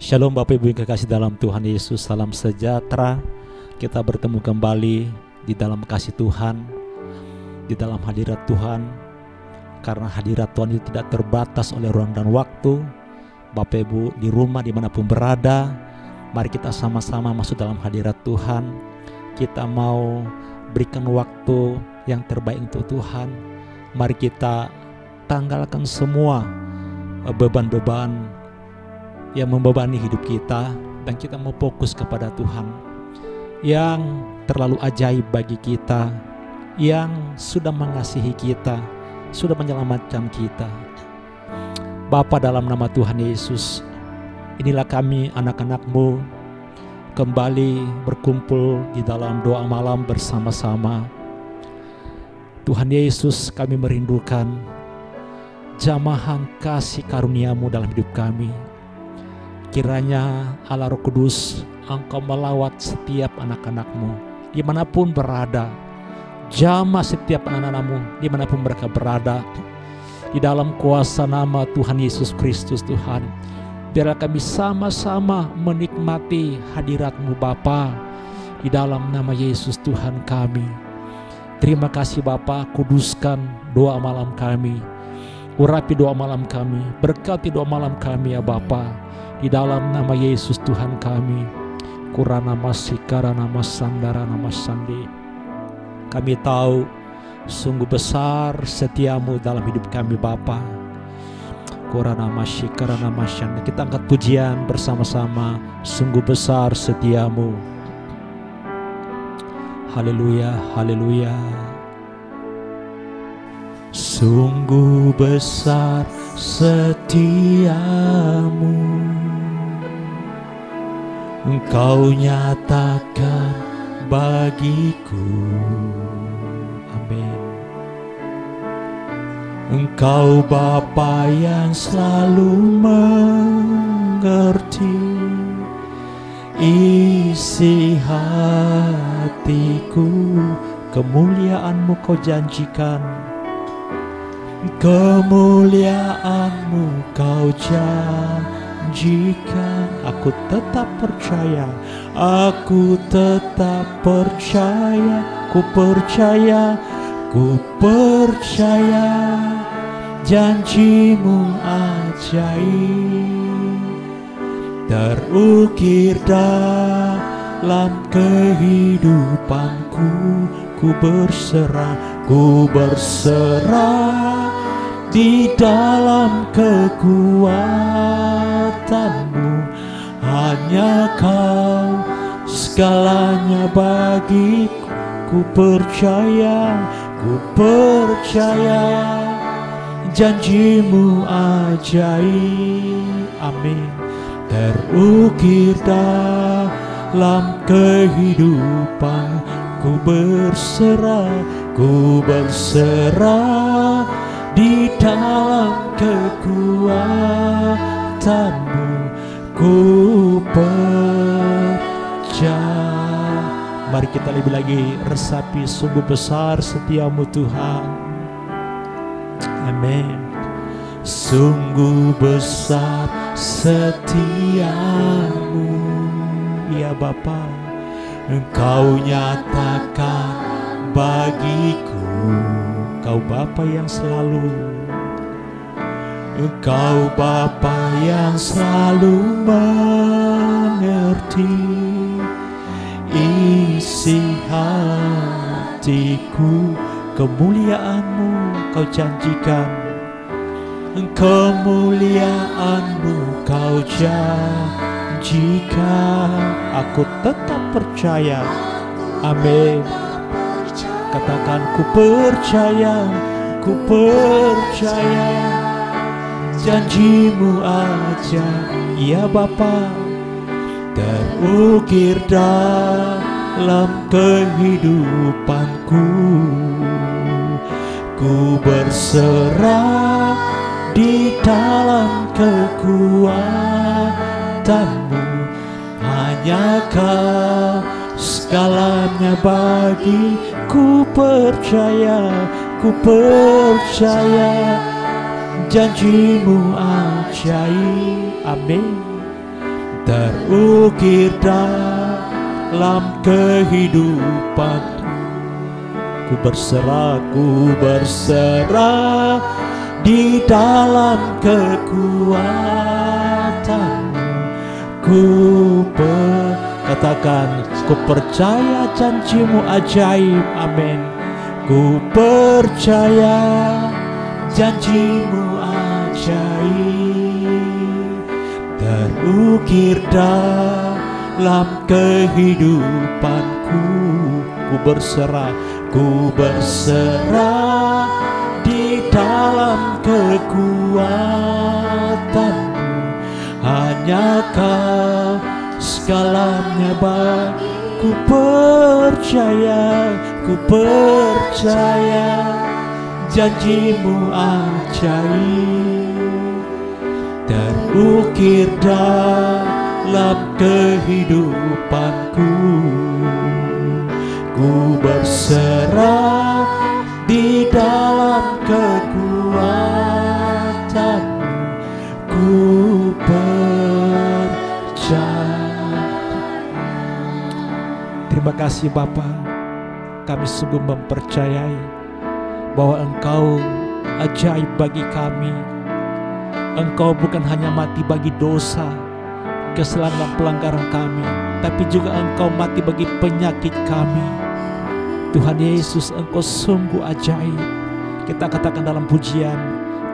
Shalom Bapak Ibu yang kekasih dalam Tuhan Yesus, salam sejahtera. Kita bertemu kembali di dalam kasih Tuhan, di dalam hadirat Tuhan. Karena hadirat Tuhan itu tidak terbatas oleh ruang dan waktu. Bapak Ibu di rumah dimanapun berada, mari kita sama-sama masuk dalam hadirat Tuhan. Kita mau berikan waktu yang terbaik untuk Tuhan. Mari kita tanggalkan semua beban-beban yang membebani hidup kita, dan kita mau fokus kepada Tuhan yang terlalu ajaib bagi kita, yang sudah mengasihi kita, sudah menyelamatkan kita. Bapa, dalam nama Tuhan Yesus, inilah kami anak-anak-Mu kembali berkumpul di dalam doa malam bersama-sama. Tuhan Yesus, kami merindukan jamahan kasih karunia-Mu dalam hidup kami. Kiranya Allah Roh Kudus, Engkau melawat setiap anak-anak-Mu dimanapun berada. Jamah setiap anak-anak-Mu dimanapun mereka berada. Di dalam kuasa nama Tuhan Yesus Kristus Tuhan, biarlah kami sama-sama menikmati hadirat-Mu Bapa. Di dalam nama Yesus Tuhan kami. Terima kasih Bapa, kuduskan doa malam kami. Urapi doa malam kami, berkati doa malam kami ya Bapa. Di dalam nama Yesus Tuhan kami. Kurana masikara nama sandara nama sandi. Kami tahu sungguh besar setiamu dalam hidup kami Bapa. Kurana masikara nama sandi. Kita angkat pujian bersama-sama. Sungguh besar setiamu. Haleluya, haleluya. Sungguh besar setiamu, Engkau nyatakan bagiku. Amin. Engkau Bapa yang selalu mengerti isi hatiku. Kemuliaan-Mu Kau janjikan, kemuliaan-Mu Kau janjikan. Aku tetap percaya, aku tetap percaya, ku percaya, ku percaya. Janji-Mu ajaib terukir dalam kehidupanku. Ku berserah, ku berserah di dalam kekuatan-Mu. Hanya Kau segalanya bagiku. Ku percaya, ku percaya. Janji-Mu ajaib, amin, terukir dalam kehidupan. Ku berserah, ku berserah di dalam kekuatan-Mu. Ku percaya. Mari kita lebih lagi resapi sungguh besar setiamu Tuhan. Amin. Sungguh besar setiamu, ya Bapa. Engkau nyatakan bagiku. Engkau Bapa yang selalu, Engkau Bapa yang selalu mengerti isi hatiku. Kemuliaan-Mu Kau janjikan, kemuliaan-Mu Kau janjikan. Aku tetap percaya, amin. Katakan ku percaya, ku percaya. Janji-Mu aja, ya Bapa, terukir dalam kehidupanku. Ku berserah di dalam kekuatan-Mu. Hanya Kau segalanya bagi. Ku percaya, ku percaya. Janji-Mu ajaib, amin. terukir dalam kehidupanku. Ku berserah di dalam kekuatanmu. Katakan, ku percaya janjimu ajaib. Amin. Ku percaya janjimu ajaib, terukir dalam kehidupanku. Ku berserah di dalam kekuatanmu. Hanya Kau segalanya bagi. Ku percaya janjimu ajaib, terukir dalam kehidupanku. Ku berserah di dalam kekuatanmu. Ku percaya. Terima kasih Bapa, kami sungguh mempercayai bahwa Engkau ajaib bagi kami. Engkau bukan hanya mati bagi dosa, kesalahan dan pelanggaran kami, tapi juga Engkau mati bagi penyakit kami. Tuhan Yesus, Engkau sungguh ajaib. Kita katakan dalam pujian,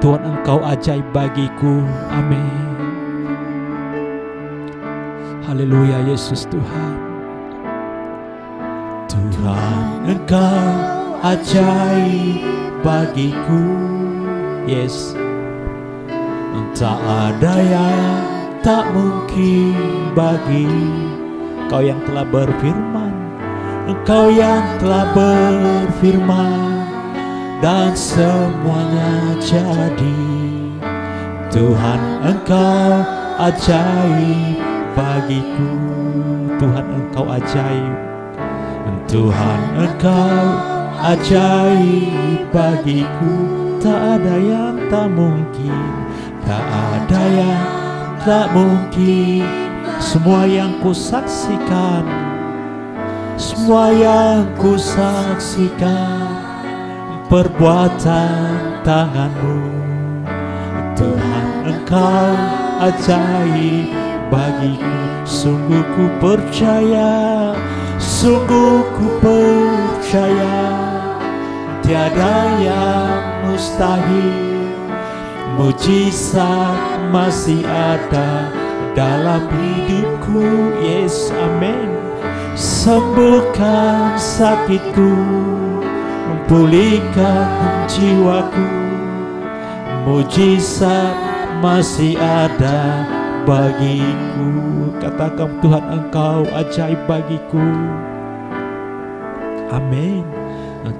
Tuhan Engkau ajaib bagiku. Amin. Haleluya Yesus Tuhan. Tuhan Engkau ajaib bagiku. Yes. Tak ada yang tak mungkin bagi Engkau yang telah berfirman. Engkau yang telah berfirman dan semuanya jadi. Tuhan Engkau ajaib bagiku. Tuhan Engkau ajaib. Tuhan Engkau ajaib bagiku. Tak ada yang tak mungkin, tak ada yang tak mungkin. Semua yang ku saksikan, semua yang ku saksikan, perbuatan tanganmu. Tuhan Engkau ajaib bagiku. Sungguh ku percaya, sungguh ku percaya, tiada yang mustahil. Mujizat masih ada dalam hidupku. Yes, amin. Sembuhkan sakitku, pulihkan jiwaku. Mujizat masih ada bagiku. Katakan, Tuhan Engkau ajaib bagiku. Amin.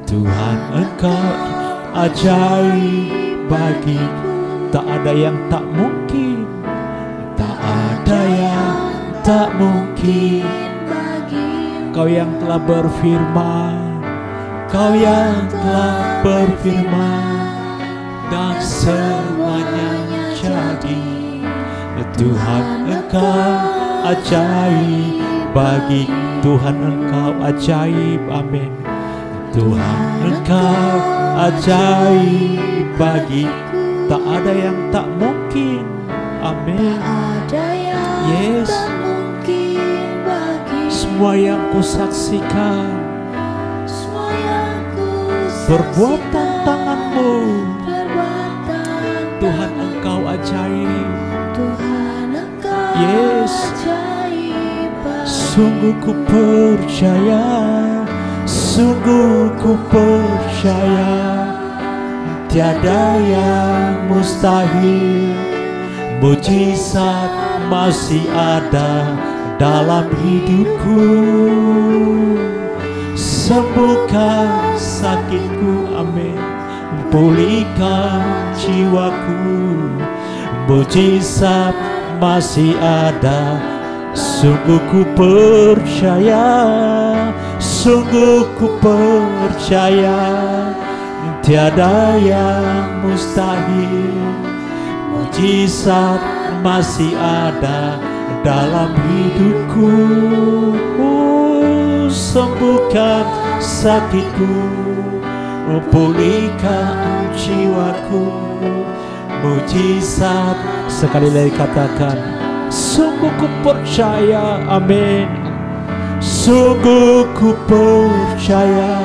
Tuhan Engkau ajaib bagiku. Tak ada yang tak mungkin, tak ada yang tak mungkin. Kau yang telah berfirman, Kau yang telah berfirman dan semuanya jadi. Tuhan Engkau ajaib bagi. Tuhan Engkau ajaib. Amin. Tuhan Engkau ajaib bagi. Tak ada yang tak mungkin. Amin. Yes. Semua yang ku saksikan, perbuatan tanganmu. Tuhan Engkau ajaib. Yes. Sungguh ku percaya, sungguh ku percaya, tiada yang mustahil. Mujizat masih ada dalam hidupku. Sembuhkan sakitku, amin. Pulihkan jiwaku. Mujizat masih ada. Sungguh ku percaya, sungguh ku percaya, tiada yang mustahil. Mujizat masih ada dalam hidupku. Sembuhkan sakitku, pulihkan jiwaku. Mujizat, sekali lagi katakan, sungguh ku percaya, amin. Sungguh ku percaya,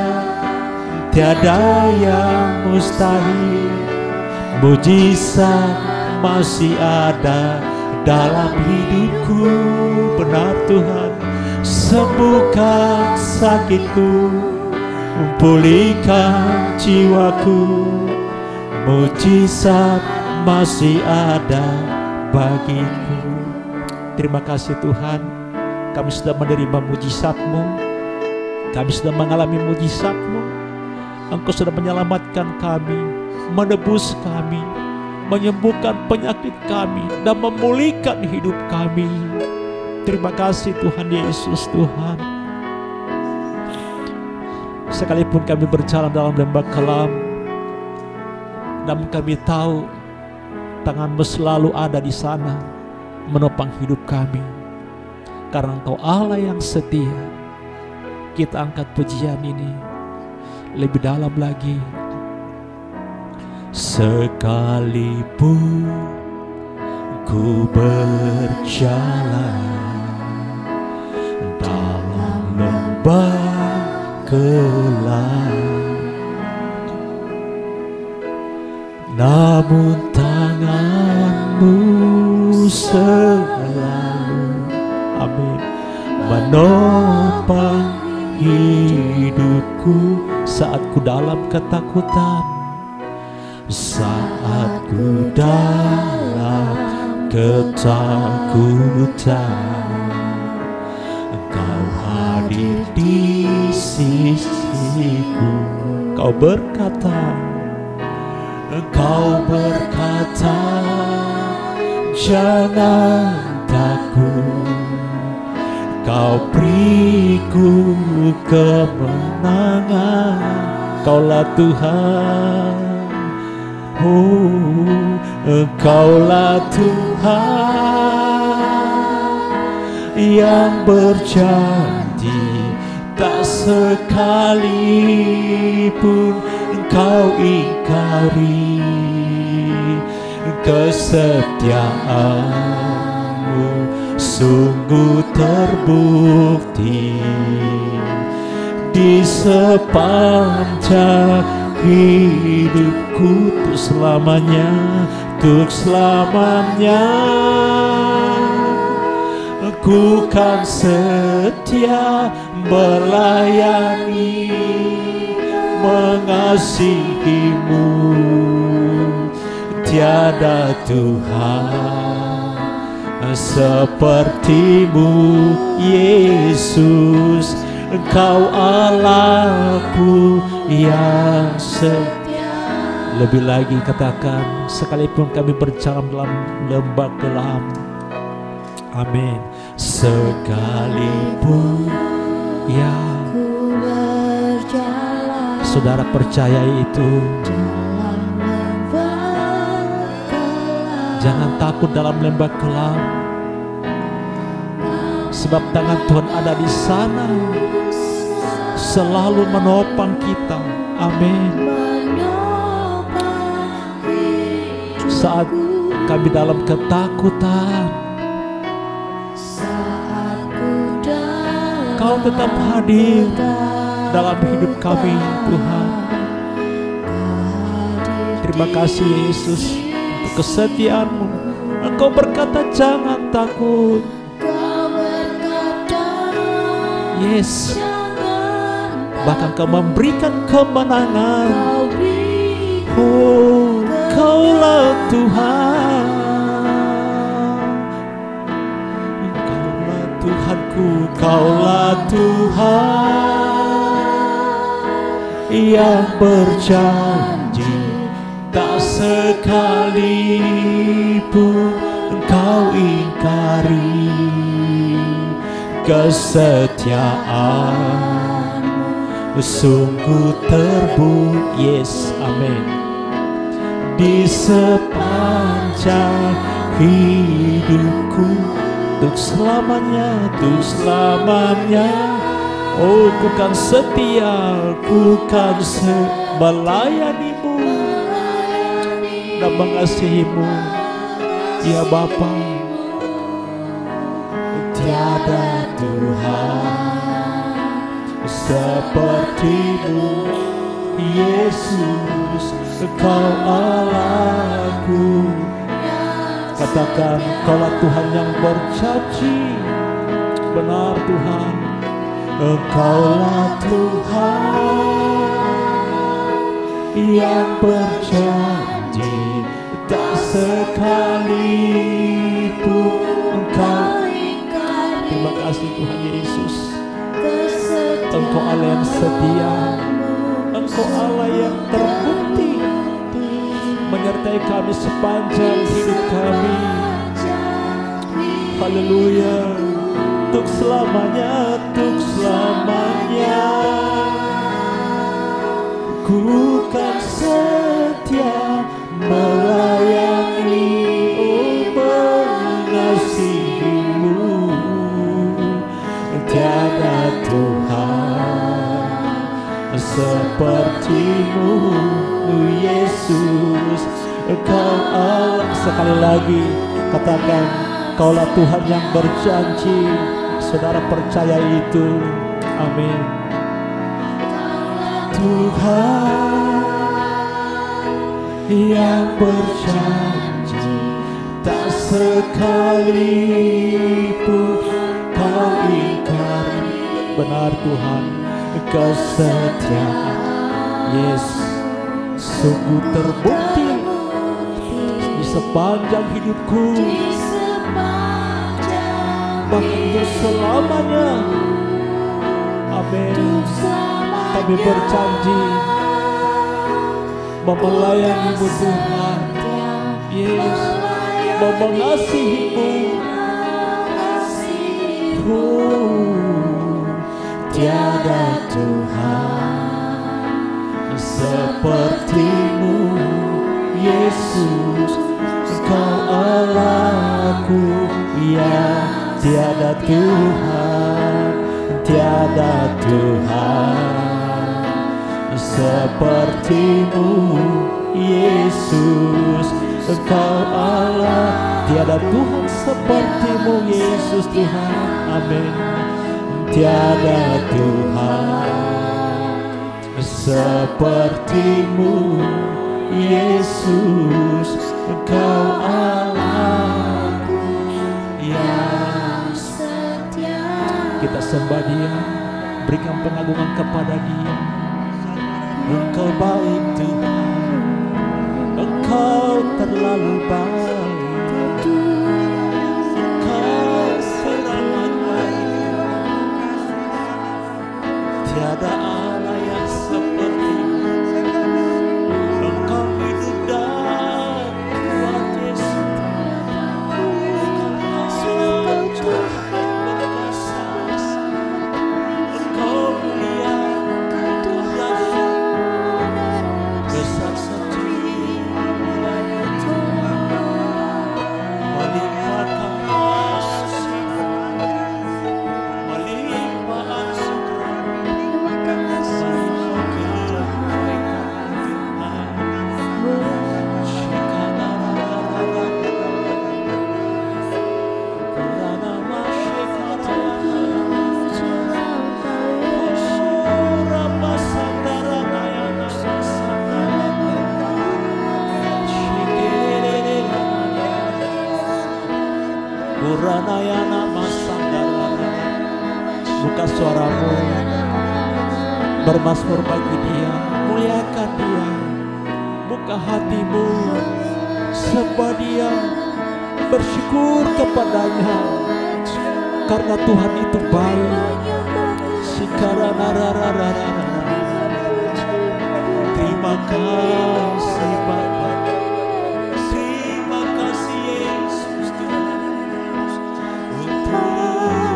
tiada yang mustahil. Mujizat masih ada dalam hidupku. Benar Tuhan, sembuhkan sakitku, pulihkan jiwaku. Mujizat masih ada bagiku. Terima kasih Tuhan, kami sudah menerima mujizat-Mu, kami sudah mengalami mujizat-Mu. Engkau sudah menyelamatkan kami, menebus kami, menyembuhkan penyakit kami, dan memulihkan hidup kami. Terima kasih Tuhan Yesus. Tuhan, sekalipun kami berjalan dalam lembah kelam, namun kami tahu tangan-Mu selalu ada di sana menopang hidup kami. Karena Engkau Allah yang setia. Kita angkat pujian ini lebih dalam lagi. Sekalipun ku berjalan dalam lembah kelam, namun tangan-Mu selalu, amin, menopang hidupku. Saat ku dalam ketakutan, saat ku dalam ketakutan, Engkau hadir di sisiku. Engkau berkata, jangan takut, Kau beriku kemenangan. Kaulah Tuhan, Engkaulah Tuhan yang berjanji, tak sekalipun Engkau ingkari kesetiaan-Mu. Sungguh terbukti di sepanjang hidupku, untuk selamanya, untuk selamanya. Ku kan setia melayani, mengasihi-Mu. Tiada Tuhan seperti-Mu, Yesus. Engkau Allahku yang setia. Lebih lagi katakan, sekalipun kami berjalan dalam lembah kelam, amin. Sekalipun ya, saudara percaya itu. Jangan takut dalam lembah kelam, sebab tangan Tuhan ada di sana, selalu menopang kita. Amin. Saat kami dalam ketakutan, Kau tetap hadir dalam hidup kami, Tuhan. Terima kasih Yesus untuk kesetiaan-Mu. Engkau berkata jangan takut. Yes, bahkan Kau memberikan kemenangan. Oh, Kaulah Tuhan, Kaulah Tuhanku, Kaulah Tuhan yang berjanji, tak sekalipun Engkau ingkari kesetiaan-Mu. Sungguh terbukti, yes, amin, di sepanjang hidupku. Untuk selamanya, untuk selamanya. Oh, ku kan setia, ku kan melayanimu dan mengasihimu, ya Bapa. Tiada Tuhan sepertimu, Yesus, Engkau Allahku. Katakan, Engkaulah Tuhan yang berjanji, benar Tuhan. Engkaulah Tuhan yang berjanji, tak sekalipun Engkau. Terima kasih Tuhan Yesus. Engkau Allah yang setia, Engkau Allah yang terbukti menyertai kami sepanjang hidup kami. Haleluya. Untuk selamanya, untuk selamanya, ku kan setia melayani, mengasihimu. Tiada Tuhan sepertimu, Yesus, Engkau Allah. Sekali lagi katakan, Engkaulah Tuhan yang berjanji. Saudara percaya itu, amin. Tuhan yang berjanji, tak sekalipun Kau ingkari. Benar Tuhan, kesetiaan Yesus sungguh terbukti di sepanjang hidupku, bahkan untuk selamanya. Amin. Kami berjanji melayanimu Tuhan, Yesus, mengasihimu. Tiada Tuhan sepertimu, Yesus, Engkau Allahku, ya. Tiada Tuhan, tiada Tuhan sepertimu, Yesus, Engkau Allah. Tiada Tuhan sepertimu, Yesus Tuhan. Amin. Tiada Tuhan sepertimu, Yesus, Engkau Allahku yang setia. Kita sembah Dia, berikan pengagungan kepada Dia. Engkau baik Tuhan, Engkau terlalu baik. Tiada Allah yang sepertimu. Engkau hidup dan kuat Yesus. Engkau Tuhan berkuasa. Engkau mulia, Engkau dahsyat, besar sendiri. Melimpah kasih, melimpah buka suaramu, bermazmur bagi Dia, muliakan Dia, buka hatimu, sembah Dia, bersyukur kepadanya, karena Tuhan itu baik. Terima kasih Bapa, terima kasih Yesus Tuhan untuk pertolongan.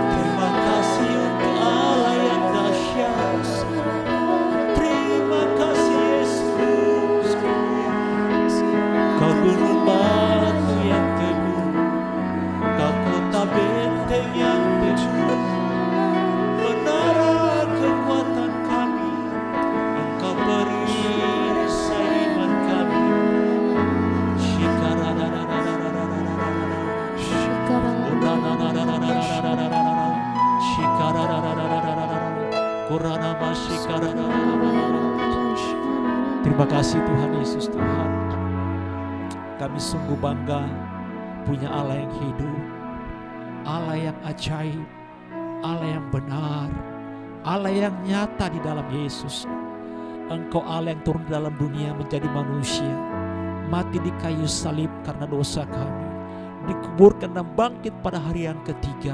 Terima kasih untuk Allah yang dahsyat. Terima kasih Yesus, Kau berubah Terima kasih Tuhan Yesus Tuhan. Kami sungguh bangga punya Allah yang hidup, Allah yang ajaib, Allah yang benar, Allah yang nyata di dalam Yesus. Engkau Allah yang turun dalam dunia menjadi manusia, mati di kayu salib karena dosa kami, dikuburkan dan bangkit pada hari yang ketiga,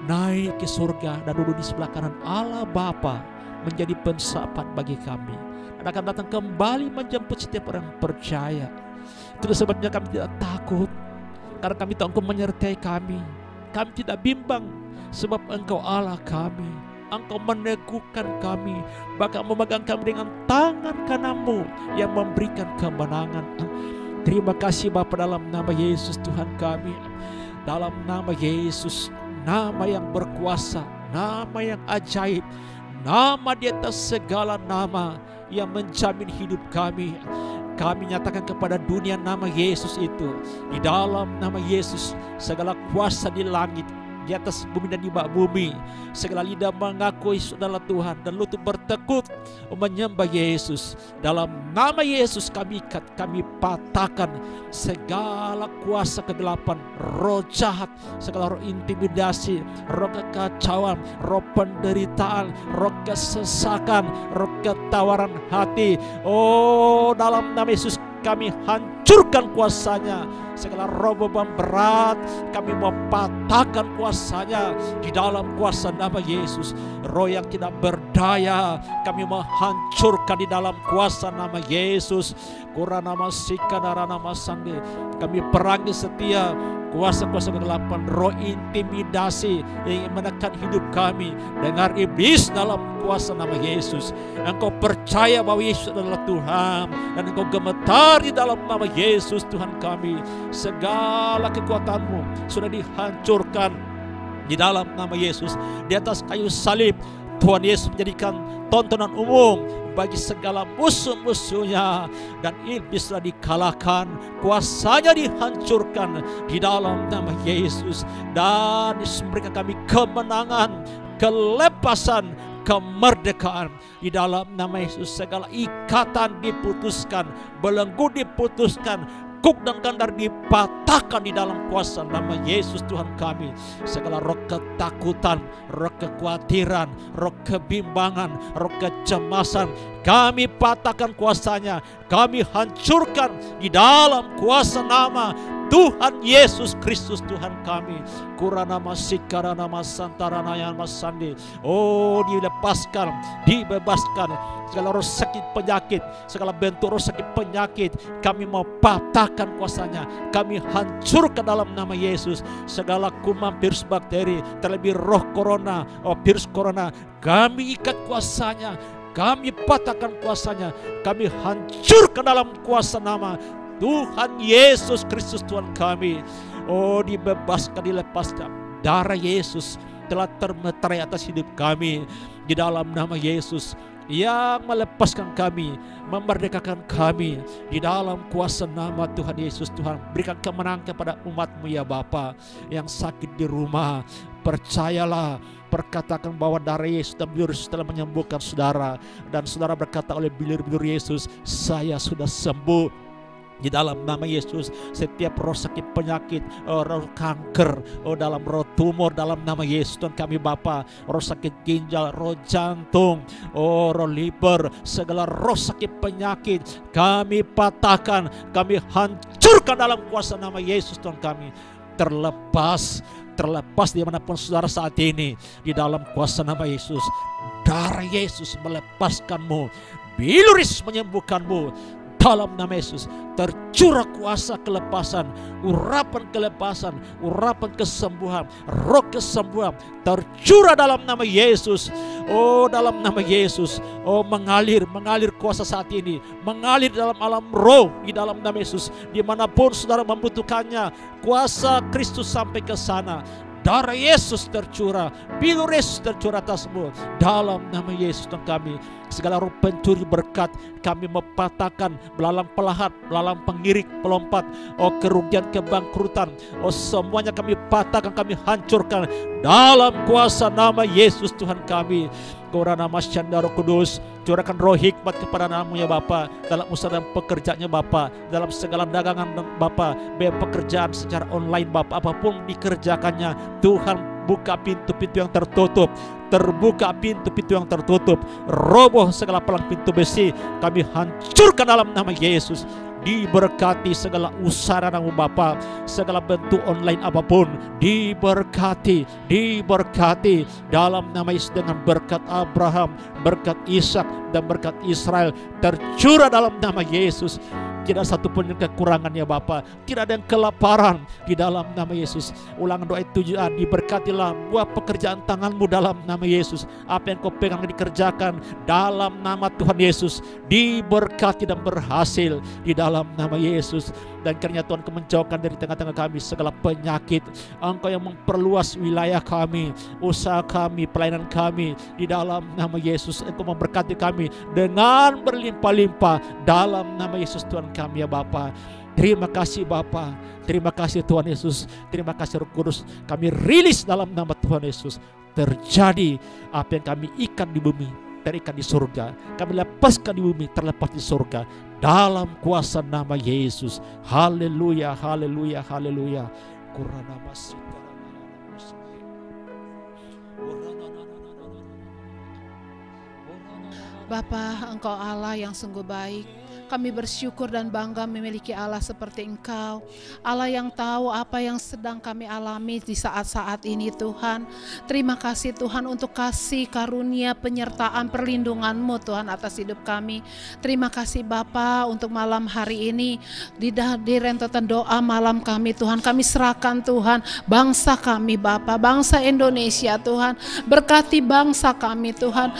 naik ke surga dan duduk di sebelah kanan Allah Bapa menjadi pensapat bagi kami, dan akan datang kembali menjemput setiap orang yang percaya. Itu sebabnya kami tidak takut, karena kami tahu Engkau menyertai kami. Kami tidak bimbang, sebab Engkau Allah kami. Engkau meneguhkan kami, bahkan memegang kami dengan tangan kanan-Mu yang memberikan kemenangan. Terima kasih Bapa, dalam nama Yesus Tuhan kami. Dalam nama Yesus, nama yang berkuasa, nama yang ajaib, nama di atas segala nama yang menjamin hidup kami. Kami nyatakan kepada dunia nama Yesus itu. Di dalam nama Yesus segala kuasa di langit, di atas bumi dan di bawah bumi, segala lidah mengakui Yesus adalah Tuhan dan lutut bertekuk menyembah Yesus. Dalam nama Yesus kami ikat, kami patahkan segala kuasa kegelapan, roh jahat, segala roh intimidasi, roh kekacauan, roh penderitaan, roh kesesakan, roh ketawaran hati. Oh, dalam nama Yesus kami hancurkan kuasanya. Segala roh beban berat kami mau patahkan kuasanya di dalam kuasa nama Yesus. Roh yang tidak berdaya kami mau hancurkan di dalam kuasa nama Yesus. Kurana masika darana masande. Kami perangi setia kuasa-kuasa kegelapan, roh intimidasi yang ingin menekan hidup kami. Dengar iblis dalam kuasa nama Yesus. Engkau percaya bahwa Yesus adalah Tuhan, dan engkau gemetar di dalam nama Yesus Tuhan kami. Segala kekuatanmu sudah dihancurkan di dalam nama Yesus. Di atas kayu salib Tuhan Yesus menjadikan tontonan umum bagi segala musuh-musuhnya, dan iblis telah dikalahkan, kuasanya dihancurkan di dalam nama Yesus, dan memberikan kami kemenangan, kelepasan, kemerdekaan di dalam nama Yesus. Segala ikatan diputuskan, belenggu diputuskan, kuk dan kandar dipatahkan di dalam kuasa nama Yesus Tuhan kami. Segala roh ketakutan, roh kekhawatiran, roh kebimbangan, roh kecemasan, kami patahkan kuasanya, kami hancurkan di dalam kuasa nama Tuhan Yesus Kristus Tuhan kami. Kurana masikara nama santarana yang masandi. Oh, dilepaskan, dibebaskan segala roh sakit penyakit, segala bentuk roh sakit penyakit kami mau patahkan kuasanya, kami hancurkan dalam nama Yesus. Segala kuman, virus, bakteri, terlebih roh corona, virus corona, kami ikat kuasanya, kami patahkan kuasanya, kami hancurkan dalam kuasa nama Tuhan Yesus Kristus Tuhan kami. Oh, dibebaskan, dilepaskan. Darah Yesus telah termeterai atas hidup kami di dalam nama Yesus, yang melepaskan kami, memerdekakan kami di dalam kuasa nama Tuhan Yesus. Tuhan, berikan kemenangan kepada umat-Mu ya Bapa. Yang sakit di rumah, percayalah, perkatakan bahwa darah Yesus dan bilur Yesus telah menyembuhkan saudara, dan saudara berkata oleh bilur-bilur Yesus, saya sudah sembuh. Di dalam nama Yesus, setiap roh sakit penyakit, roh kanker, dalam roh tumor, dalam nama Yesus Tuhan kami Bapa, roh sakit ginjal, roh jantung, roh liver, segala roh sakit penyakit kami patahkan, kami hancurkan dalam kuasa nama Yesus Tuhan kami. Terlepas dimanapun saudara saat ini, di dalam kuasa nama Yesus. Darah Yesus melepaskanmu, bilur Yesus menyembuhkanmu. Dalam nama Yesus tercurah kuasa kelepasan, urapan kelepasan, urapan kesembuhan, roh kesembuhan tercurah dalam nama Yesus. Oh, dalam nama Yesus, oh mengalir kuasa saat ini, mengalir dalam alam roh di dalam nama Yesus. Dimanapun saudara membutuhkannya, kuasa Kristus sampai ke sana. Darah Yesus tercurah, bilur Yesus tercurah atasmu dalam nama Yesus Tuhan kami. segala roh pencuri berkat kami mempatahkan, belalang pelahat, belalang pengirik, pelompat, kerugian, kebangkrutan, semuanya kami patahkan, kami hancurkan dalam kuasa nama Yesus Tuhan kami. Korana Masyanda Roh Kudus, curahkan roh hikmat kepada nama-Mu ya Bapa, dalam usaha dan pekerjaannya Bapa, dalam segala dagangan Bapa, pekerjaan secara online Bapa, apapun dikerjakannya Tuhan, buka pintu-pintu yang tertutup, terbuka pintu-pintu yang tertutup, roboh segala palang pintu besi, kami hancurkan dalam nama Yesus. Diberkati segala usaha nama Bapa, segala bentuk online apapun diberkati, diberkati dalam nama Yesus, dengan berkat Abraham, berkat Ishak dan berkat Israel tercurah dalam nama Yesus. Tidak satu pun yang kekurangan ya Bapa, tidak ada yang kelaparan di dalam nama Yesus. Ulangan doa itu juga, diberkatilah buah pekerjaan tanganmu dalam nama Yesus. Apa yang kau pegang dikerjakan dalam nama Tuhan Yesus, diberkati dan berhasil di dalam nama Yesus. Dan kiranya Tuhan menjauhkan dari tengah-tengah kami segala penyakit. Engkau yang memperluas wilayah kami, usaha kami, pelayanan kami di dalam nama Yesus. Engkau memberkati kami dengan berlimpah-limpah dalam nama Yesus Tuhan kami ya Bapa. Terima kasih Bapa, terima kasih Tuhan Yesus, terima kasih Roh Kudus. Kami rilis dalam nama Tuhan Yesus, terjadi apa yang kami ikat di bumi terikat di surga, kami lepaskan di bumi terlepas di surga dalam kuasa nama Yesus. Haleluya, haleluya, haleluya. Kurana masih Bapa, Engkau Allah yang sungguh baik. Kami bersyukur dan bangga memiliki Allah seperti Engkau, Allah yang tahu apa yang sedang kami alami di saat-saat ini Tuhan. Terima kasih Tuhan untuk kasih karunia penyertaan perlindungan-Mu Tuhan atas hidup kami. Terima kasih Bapa untuk malam hari ini, di rentetan doa malam kami Tuhan, kami serahkan Tuhan bangsa kami Bapa, bangsa Indonesia Tuhan. Berkati bangsa kami Tuhan,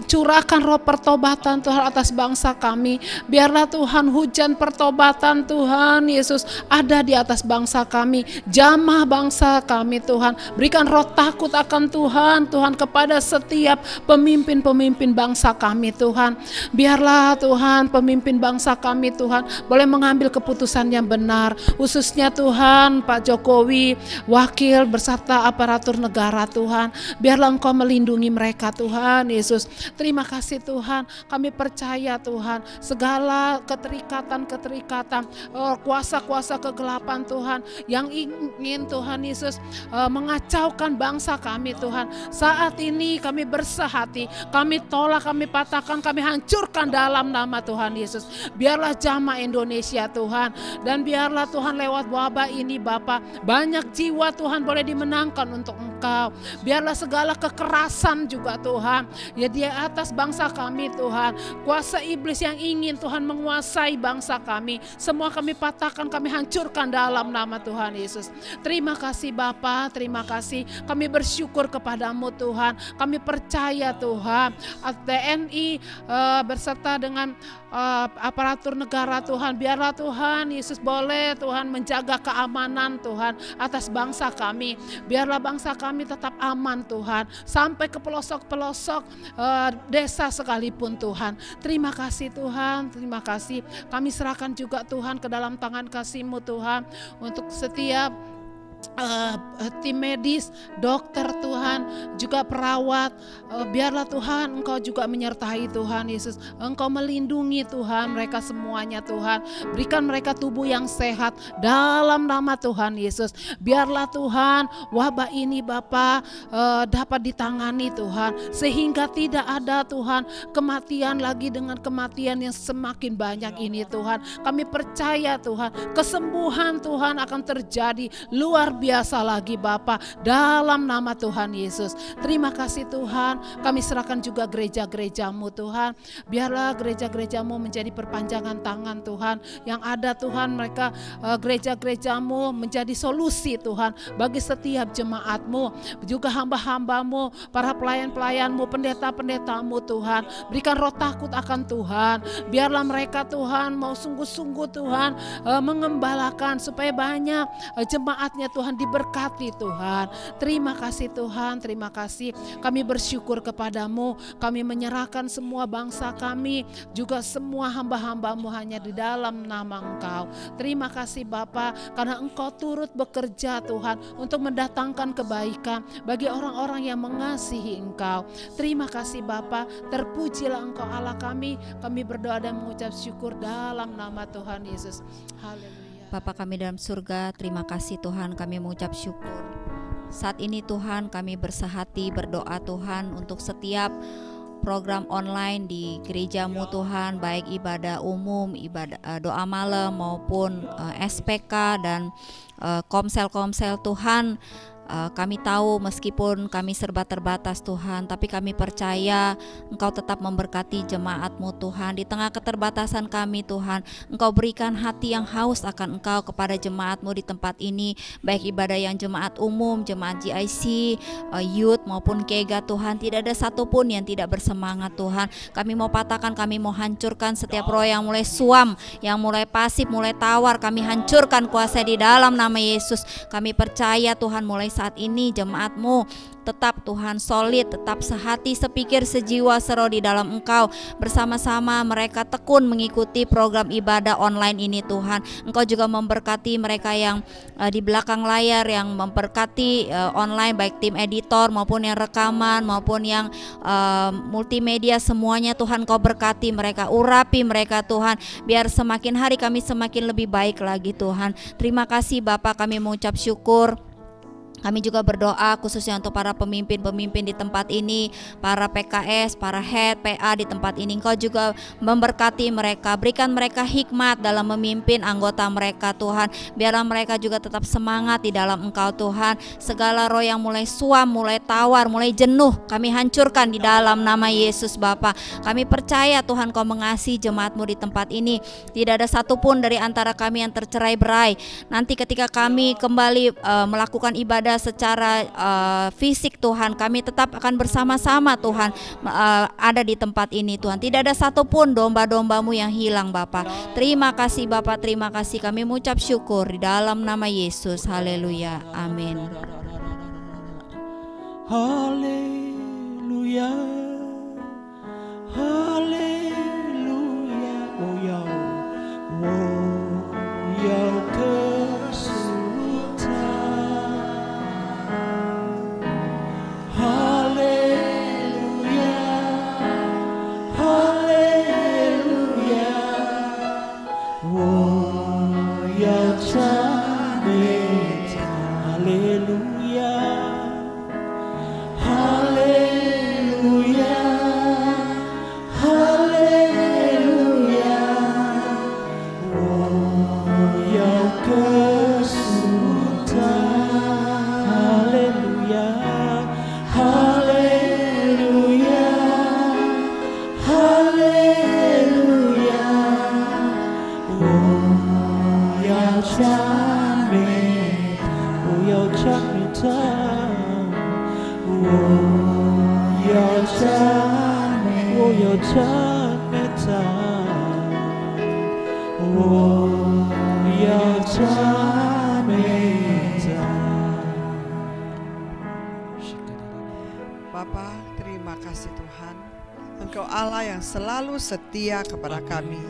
curahkan roh pertobatan Tuhan atas bangsa kami. Biarlah Tuhan hujan pertobatan Tuhan Yesus ada di atas bangsa kami, jamah bangsa kami Tuhan. Berikan roh takut akan Tuhan, Tuhan kepada setiap pemimpin-pemimpin bangsa kami Tuhan. Biarlah Tuhan pemimpin bangsa kami Tuhan boleh mengambil keputusan yang benar, khususnya Tuhan Pak Jokowi, wakil beserta aparatur negara Tuhan. Biarlah Engkau melindungi mereka Tuhan Yesus. Terima kasih Tuhan, kami percaya Tuhan segala keterikatan, kuasa-kuasa kegelapan Tuhan yang ingin Tuhan Yesus mengacaukan bangsa kami Tuhan. Saat ini kami bersehati, kami tolak, kami patahkan, kami hancurkan dalam nama Tuhan Yesus. Biarlah jamaah Indonesia Tuhan, dan biarlah Tuhan lewat wabah ini Bapa, banyak jiwa Tuhan boleh dimenangkan untuk Engkau. Biarlah segala kekerasan juga Tuhan ya di atas bangsa kami Tuhan, kuasa iblis yang ingin Tuhan menguasai bangsa kami, semua kami patahkan, kami hancurkan dalam nama Tuhan Yesus. Terima kasih Bapa, terima kasih. Kami bersyukur kepadamu Tuhan. Kami percaya Tuhan TNI berserta dengan aparatur negara Tuhan, biarlah Tuhan Yesus boleh Tuhan menjaga keamanan Tuhan atas bangsa kami. Biarlah bangsa kami tetap aman Tuhan, sampai ke pelosok-pelosok desa sekalipun Tuhan. Terima kasih Tuhan, terima kasih. Kami serahkan juga Tuhan ke dalam tangan kasih-Mu Tuhan, untuk setiap tim medis, dokter Tuhan, juga perawat. Biarlah Tuhan Engkau juga menyertai Tuhan Yesus. Engkau melindungi Tuhan mereka semuanya Tuhan. Berikan mereka tubuh yang sehat dalam nama Tuhan Yesus. Biarlah Tuhan wabah ini Bapa dapat ditangani Tuhan, sehingga tidak ada Tuhan kematian lagi dengan kematian yang semakin banyak ini Tuhan. Kami percaya Tuhan kesembuhan Tuhan akan terjadi luar biasa lagi Bapa dalam nama Tuhan Yesus. Terima kasih Tuhan. Kami serahkan juga gereja-gereja-Mu Tuhan. Biarlah gereja-gereja-Mu menjadi perpanjangan tangan Tuhan yang ada Tuhan. Mereka gereja-gereja-Mu menjadi solusi Tuhan bagi setiap jemaat-Mu, juga hamba-hamba-Mu, para pelayan-pelayan-Mu, pendeta-pendeta-Mu Tuhan. Berikan roh takut akan Tuhan. Biarlah mereka Tuhan mau sungguh-sungguh Tuhan mengembalakan supaya banyak jemaatnya Tuhan Tuhan diberkati Tuhan. Terima kasih Tuhan, terima kasih. Kami bersyukur kepadamu, kami menyerahkan semua bangsa kami, juga semua hamba-hambamu hanya di dalam nama Engkau. Terima kasih Bapa, karena Engkau turut bekerja Tuhan untuk mendatangkan kebaikan bagi orang-orang yang mengasihi Engkau. Terima kasih Bapa, terpujilah Engkau Allah kami. Kami berdoa dan mengucap syukur dalam nama Tuhan Yesus. Haleluya. Bapa kami dalam surga, terima kasih Tuhan, kami mengucap syukur. Saat ini Tuhan kami bersehati berdoa Tuhan untuk setiap program online di gerejamu Tuhan, baik ibadah umum, ibadah doa malam maupun SPK dan komsel-komsel Tuhan. Kami tahu meskipun kami serba terbatas Tuhan, tapi kami percaya Engkau tetap memberkati jemaat-Mu Tuhan. Di tengah keterbatasan kami Tuhan, Engkau berikan hati yang haus akan Engkau kepada jemaat-Mu di tempat ini, baik ibadah yang jemaat umum, jemaat GIC, youth maupun Kega Tuhan. Tidak ada satupun yang tidak bersemangat Tuhan. Kami mau patahkan, kami mau hancurkan setiap roh yang mulai suam, yang mulai pasif, mulai tawar. Kami hancurkan kuasa di dalam nama Yesus. Kami percaya Tuhan, mulai saat ini jemaat-Mu tetap Tuhan solid, tetap sehati, sepikir, sejiwa, seroh di dalam Engkau. Bersama-sama mereka tekun mengikuti program ibadah online ini Tuhan. Engkau juga memberkati mereka yang di belakang layar, yang memberkati online, baik tim editor maupun yang rekaman maupun yang multimedia, semuanya Tuhan Kau berkati mereka, urapi mereka Tuhan, biar semakin hari kami semakin lebih baik lagi Tuhan. Terima kasih Bapa, kami mengucap syukur. Kami juga berdoa khususnya untuk para pemimpin-pemimpin di tempat ini, para PKS, para head, PA di tempat ini. Engkau juga memberkati mereka, berikan mereka hikmat dalam memimpin anggota mereka Tuhan. Biarlah mereka juga tetap semangat di dalam Engkau Tuhan. Segala roh yang mulai suam, mulai tawar, mulai jenuh, kami hancurkan di dalam nama Yesus Bapa. Kami percaya Tuhan Kau mengasihi jemaat-Mu di tempat ini. Tidak ada satupun dari antara kami yang tercerai-berai. Nanti ketika kami kembali melakukan ibadah secara fisik Tuhan, kami tetap akan bersama-sama Tuhan ada di tempat ini Tuhan. Tidak ada satupun domba-domba-Mu yang hilang Bapa. Terima kasih Bapa, terima kasih. Kami mengucap syukur di dalam nama Yesus. Haleluya, amin. Haleluya, haleluya, oh ya, Bapa, terima kasih Tuhan. Engkau Allah yang selalu setia kepada kami.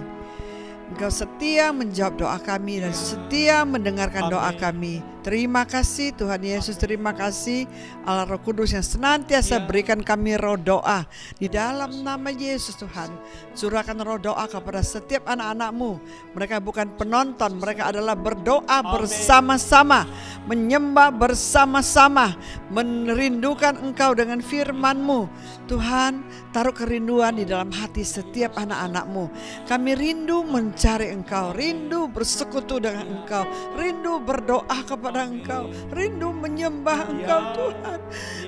Engkau setia menjawab doa kami dan setia mendengarkan doa kami. Terima kasih Tuhan Yesus, terima kasih Allah Roh Kudus yang senantiasa berikan kami roh doa. Di dalam nama Yesus Tuhan, curahkan roh doa kepada setiap anak-anak-Mu. Mereka bukan penonton, mereka adalah berdoa bersama-sama, menyembah bersama-sama, merindukan Engkau dengan firman-Mu. Tuhan, taruh kerinduan di dalam hati setiap anak-anak-Mu. Kami rindu mencari Engkau, rindu bersekutu dengan Engkau, rindu berdoa kepada Engkau, rindu menyembah Engkau Tuhan.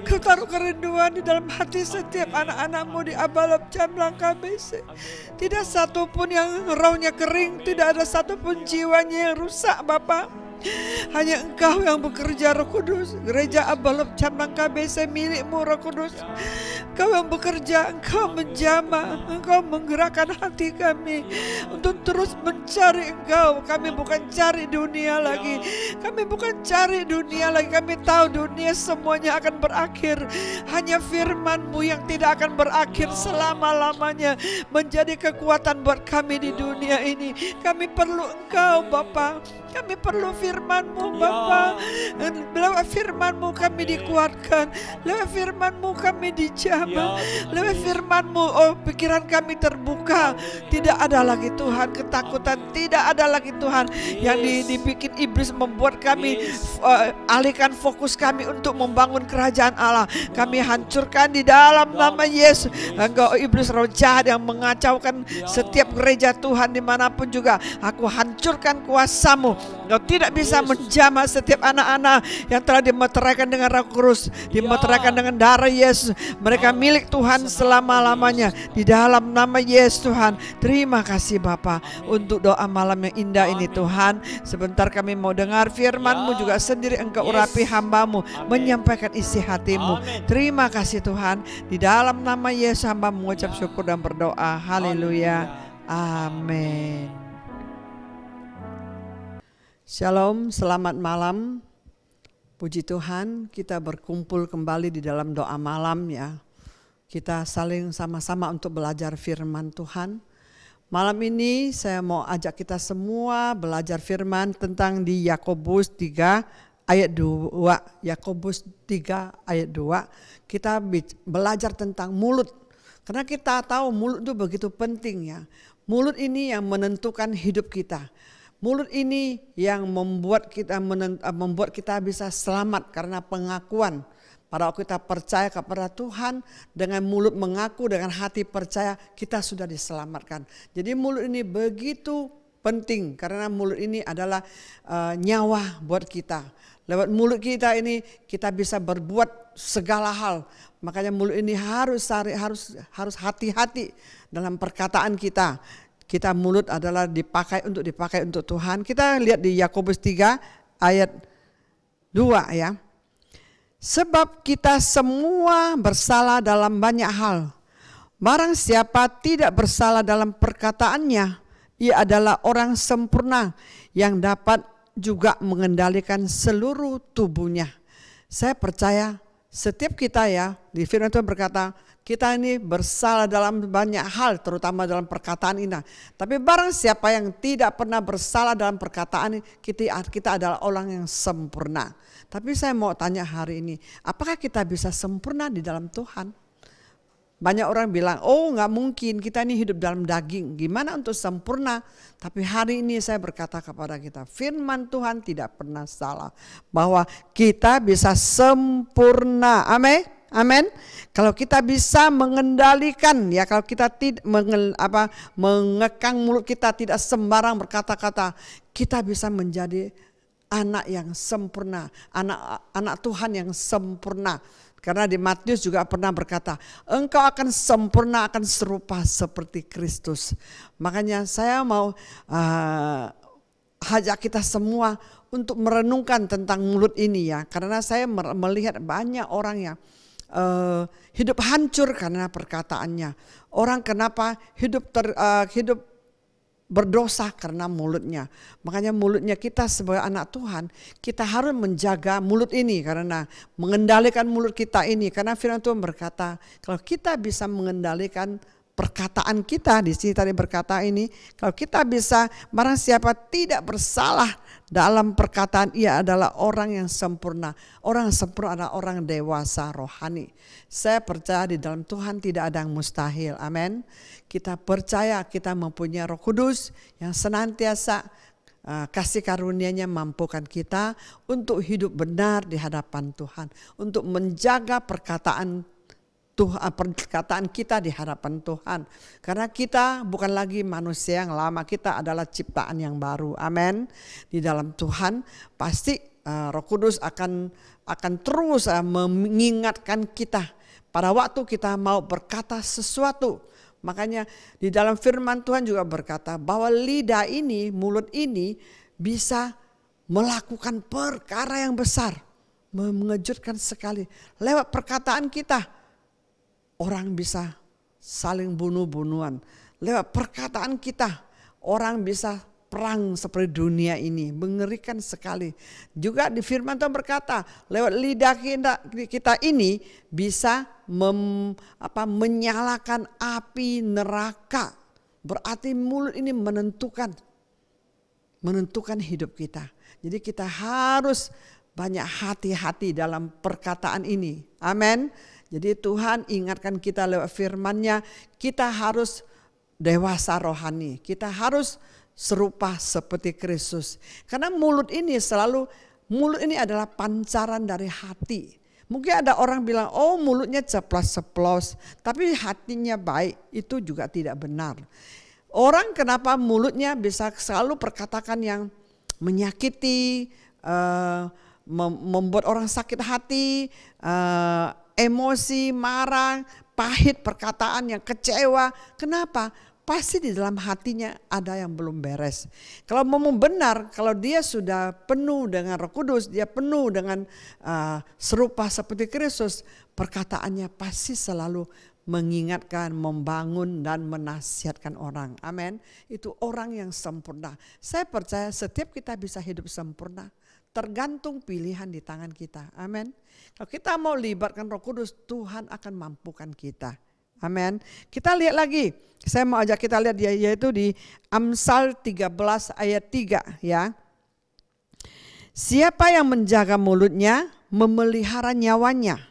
Kau taruh kerinduan di dalam hati setiap anak-anak-Mu di Abalab Jamblang KBC. Tidak satupun yang rohnya kering, tidak ada satupun jiwanya yang rusak Bapa. Hanya Engkau yang bekerja, Roh Kudus. Gereja Abalop Cabang KBC milik-Mu, Roh Kudus. Engkau yang bekerja, Engkau menjamah, Engkau menggerakkan hati kami untuk terus mencari Engkau. Kami bukan cari dunia lagi. Kami bukan cari dunia lagi. Kami tahu dunia semuanya akan berakhir. Hanya firman-Mu yang tidak akan berakhir selama-lamanya menjadi kekuatan buat kami di dunia ini. Kami perlu Engkau, Bapa. Kami perlu firman-Mu, Bapa. Lewat firman-Mu kami dikuatkan. Lewat firman-Mu kami dijamah. Lewat firman-Mu, oh, pikiran kami terbuka. Tidak ada lagi Tuhan ketakutan. Tidak ada lagi Tuhan yang dibikin iblis membuat kami alihkan fokus kami untuk membangun kerajaan Allah. Kami hancurkan di dalam nama Yesus. Engkau iblis roh jahat yang mengacaukan setiap gereja Tuhan dimanapun juga. Aku hancurkan kuasa-Mu. Engkau tidak bisa menjamah setiap anak-anak yang telah dimeteraikan dengan Roh Kudus, dimeteraikan dengan darah Yesus. Mereka milik Tuhan selama-lamanya di dalam nama Yesus Tuhan. Terima kasih Bapa untuk doa malam yang indah ini Tuhan. Sebentar kami mau dengar firman-Mu juga sendiri Engkau urapi hamba-Mu, menyampaikan isi hati-Mu. Terima kasih Tuhan. Di dalam nama Yesus hamba mengucap syukur dan berdoa. Haleluya. Amin. Shalom, selamat malam. Puji Tuhan, kita berkumpul kembali di dalam doa malam ya. Kita saling sama-sama untuk belajar firman Tuhan. Malam ini saya mau ajak kita semua belajar firman tentang di Yakobus 3 ayat 2. Yakobus 3 ayat 2. Kita belajar tentang mulut. Karena kita tahu mulut itu begitu penting ya. Mulut ini yang menentukan hidup kita. Mulut ini yang membuat kita bisa selamat karena pengakuan. Pada waktu kita percaya kepada Tuhan, dengan mulut mengaku, dengan hati percaya, kita sudah diselamatkan. Jadi mulut ini begitu penting karena mulut ini adalah nyawa buat kita. Lewat mulut kita ini kita bisa berbuat segala hal. Makanya mulut ini harus hati-hati dalam perkataan kita. Kita mulut adalah dipakai untuk Tuhan. Kita lihat di Yakobus 3 ayat 2 ya. Sebab kita semua bersalah dalam banyak hal. Barang siapa tidak bersalah dalam perkataannya, ia adalah orang sempurna yang dapat juga mengendalikan seluruh tubuhnya. Saya percaya setiap kita ya, di firman Tuhan berkata, kita ini bersalah dalam banyak hal, terutama dalam perkataan ini. Tapi barang siapa yang tidak pernah bersalah dalam perkataan ini, kita adalah orang yang sempurna. Tapi saya mau tanya hari ini, apakah kita bisa sempurna di dalam Tuhan? Banyak orang bilang, oh nggak mungkin, kita ini hidup dalam daging. Gimana untuk sempurna? Tapi hari ini saya berkata kepada kita, firman Tuhan tidak pernah salah. Bahwa kita bisa sempurna. Amin. Amin. Kalau kita bisa mengendalikan ya, kalau kita tidak mengekang mulut kita, tidak sembarang berkata-kata, kita bisa menjadi anak yang sempurna, anak Tuhan yang sempurna. Karena di Matius juga pernah berkata, engkau akan sempurna, akan serupa seperti Kristus. Makanya saya mau ajak kita semua untuk merenungkan tentang mulut ini ya. Karena saya melihat banyak orang yang hidup hancur karena perkataannya. Orang kenapa hidup berdosa karena mulutnya. Makanya mulutnya kita sebagai anak Tuhan, kita harus menjaga mulut ini karena mengendalikan mulut kita ini. Karena firman Tuhan berkata, kalau kita bisa mengendalikan perkataan kita, di sini tadi berkata ini, kalau kita bisa, barang siapa tidak bersalah dalam perkataan, ia adalah orang yang sempurna. Orang yang sempurna adalah orang dewasa rohani. Saya percaya di dalam Tuhan tidak ada yang mustahil. Amin. Kita percaya kita mempunyai Roh Kudus yang senantiasa kasih karunia-Nya mampukan kita untuk hidup benar di hadapan Tuhan, untuk menjaga perkataan kita di hadapan Tuhan. Karena kita bukan lagi manusia yang lama, kita adalah ciptaan yang baru. Amin. Di dalam Tuhan pasti Roh Kudus akan terus mengingatkan kita pada waktu kita mau berkata sesuatu. Makanya di dalam firman Tuhan juga berkata bahwa lidah ini, mulut ini bisa melakukan perkara yang besar, mengejutkan sekali. Lewat perkataan kita, orang bisa saling bunuh-bunuhan. Lewat perkataan kita, orang bisa perang seperti dunia ini, mengerikan sekali. Juga di firman Tuhan berkata, lewat lidah kita ini bisa menyalakan api neraka. Berarti mulut ini menentukan hidup kita. Jadi kita harus banyak hati-hati dalam perkataan ini. Amin. Jadi Tuhan ingatkan kita lewat firman-Nya, kita harus dewasa rohani. Kita harus serupa seperti Kristus. Karena mulut ini adalah pancaran dari hati. Mungkin ada orang bilang, oh mulutnya ceplas-ceplos, tapi hatinya baik. Itu juga tidak benar. Orang kenapa mulutnya bisa selalu perkatakan yang menyakiti, membuat orang sakit hati, emosi, marah, pahit perkataan yang kecewa. Kenapa? Pasti di dalam hatinya ada yang belum beres. Kalau mau benar, kalau dia sudah penuh dengan Roh Kudus, dia penuh dengan serupa seperti Kristus, perkataannya pasti selalu mengingatkan, membangun dan menasihatkan orang. Amin. Itu orang yang sempurna. Saya percaya setiap kita bisa hidup sempurna, tergantung pilihan di tangan kita. Amin. Kalau kita mau libatkan Roh Kudus, Tuhan akan mampukan kita. Amin. Kita lihat lagi. Saya mau ajak kita lihat yaitu di Amsal 13 ayat 3 ya. Siapa yang menjaga mulutnya memelihara nyawanya.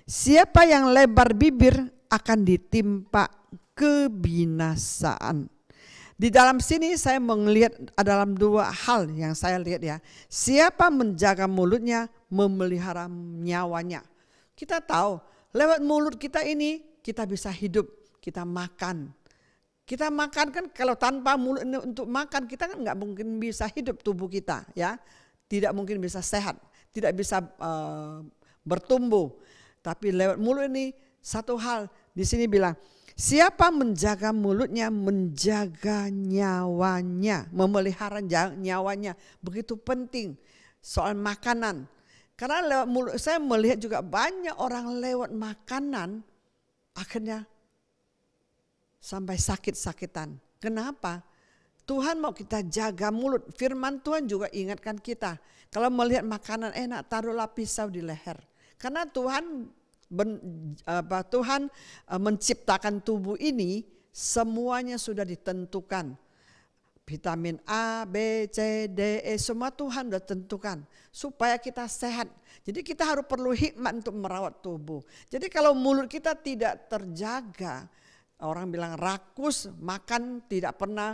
Siapa yang lebar bibir akan ditimpa kebinasaan. Di dalam sini saya melihat dalam dua hal yang saya lihat ya. Siapa menjaga mulutnya memelihara nyawanya. Kita tahu lewat mulut kita ini kita bisa hidup, kita makan. Kita makan kan kalau tanpa mulut untuk makan kita kan nggak mungkin bisa hidup tubuh kita ya. Tidak mungkin bisa sehat, tidak bisa bertumbuh. Tapi lewat mulut ini satu hal di sini bilang, siapa menjaga mulutnya menjaga nyawanya, memelihara nyawanya. Begitu penting soal makanan. Karena lewat mulut saya melihat juga banyak orang lewat makanan akhirnya sampai sakit-sakitan. Kenapa? Tuhan mau kita jaga mulut. Firman Tuhan juga ingatkan kita. Kalau melihat makanan enak, taruhlah pisau di leher. Karena Tuhan menciptakan tubuh ini semuanya sudah ditentukan. Vitamin A, B, C, D, E semua Tuhan sudah tentukan supaya kita sehat. Jadi kita harus perlu hikmat untuk merawat tubuh. Jadi kalau mulut kita tidak terjaga, orang bilang rakus, makan tidak pernah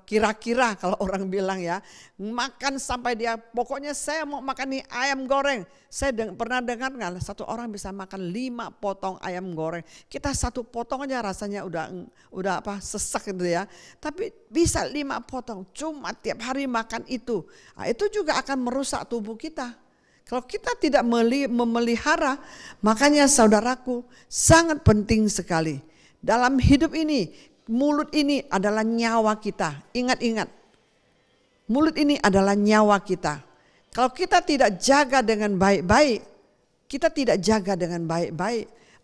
kira-kira kalau orang bilang ya, makan sampai dia pokoknya saya mau makan nih ayam goreng. Saya pernah dengar nggak satu orang bisa makan 5 potong ayam goreng. Kita satu potong aja rasanya udah sesak gitu ya. Tapi bisa 5 potong cuma tiap hari makan itu. Nah, itu juga akan merusak tubuh kita. Kalau kita tidak memelihara, makanya saudaraku sangat penting sekali. Dalam hidup ini, mulut ini adalah nyawa kita. Ingat-ingat, mulut ini adalah nyawa kita. Kalau kita tidak jaga dengan baik-baik,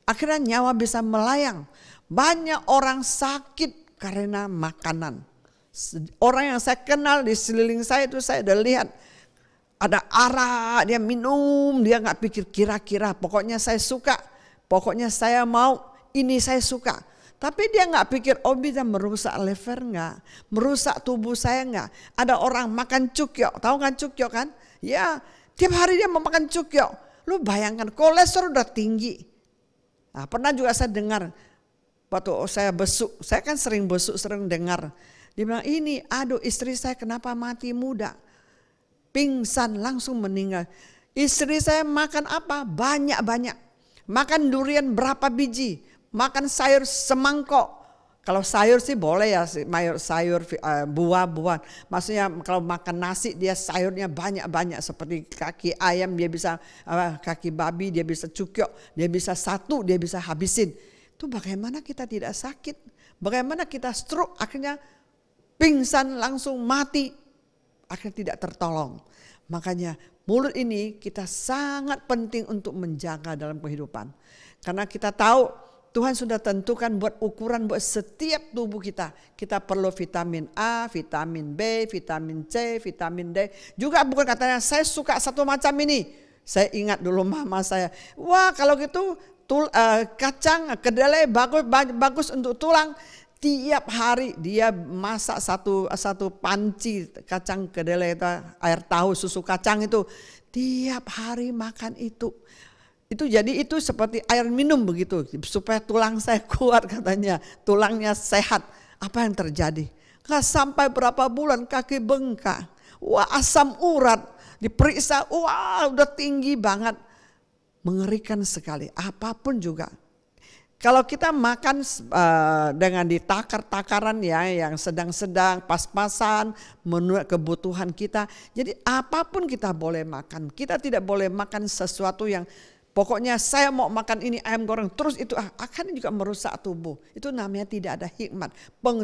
akhirnya nyawa bisa melayang. Banyak orang sakit karena makanan. Orang yang saya kenal di sekeliling saya itu saya udah lihat. Ada arak, dia minum, dia gak pikir kira-kira, pokoknya saya suka, pokoknya saya mau, ini saya suka. Tapi dia gak pikir, oh bisa merusak liver gak, merusak tubuh saya gak. Ada orang makan cukyok, tahu kan cukyok kan? Ya, tiap hari dia mau makan cukyok. Lu bayangkan, kolesterol udah tinggi. Nah, pernah juga saya dengar, waktu saya besuk, saya kan sering besuk, sering dengar. Dia bilang, ini aduh istri saya kenapa mati muda. Pingsan langsung meninggal. Istri saya makan apa? Banyak-banyak. Makan durian berapa biji? Makan sayur semangkok. Kalau sayur sih boleh ya, sayur buah-buahan. Maksudnya kalau makan nasi dia sayurnya banyak-banyak. Seperti kaki ayam dia bisa, kaki babi dia bisa cukyok. Dia bisa satu, dia bisa habisin. Itu bagaimana kita tidak sakit? Bagaimana kita stroke akhirnya pingsan, langsung mati, akan tidak tertolong. Makanya mulut ini kita sangat penting untuk menjaga dalam kehidupan. Karena kita tahu Tuhan sudah tentukan buat ukuran buat setiap tubuh kita. Kita perlu vitamin A, vitamin B, vitamin C, vitamin D. Juga bukan katanya saya suka satu macam ini. Saya ingat dulu mama saya, wah kalau gitu kacang kedelai bagus untuk tulang. Tiap hari dia masak satu panci kacang kedelai itu, air tahu susu kacang itu. Tiap hari makan itu. Itu jadi itu seperti air minum begitu supaya tulang saya kuat katanya, tulangnya sehat. Apa yang terjadi? Nggak sampai berapa bulan kaki bengkak. Wah, asam urat diperiksa, wah udah tinggi banget. Mengerikan sekali. Apapun juga. Kalau kita makan dengan ditakar-takaran ya, yang sedang-sedang, pas-pasan, menurut kebutuhan kita. Jadi apapun kita boleh makan. Kita tidak boleh makan sesuatu yang pokoknya saya mau makan ini ayam goreng terus itu akan juga merusak tubuh. Itu namanya tidak ada hikmat,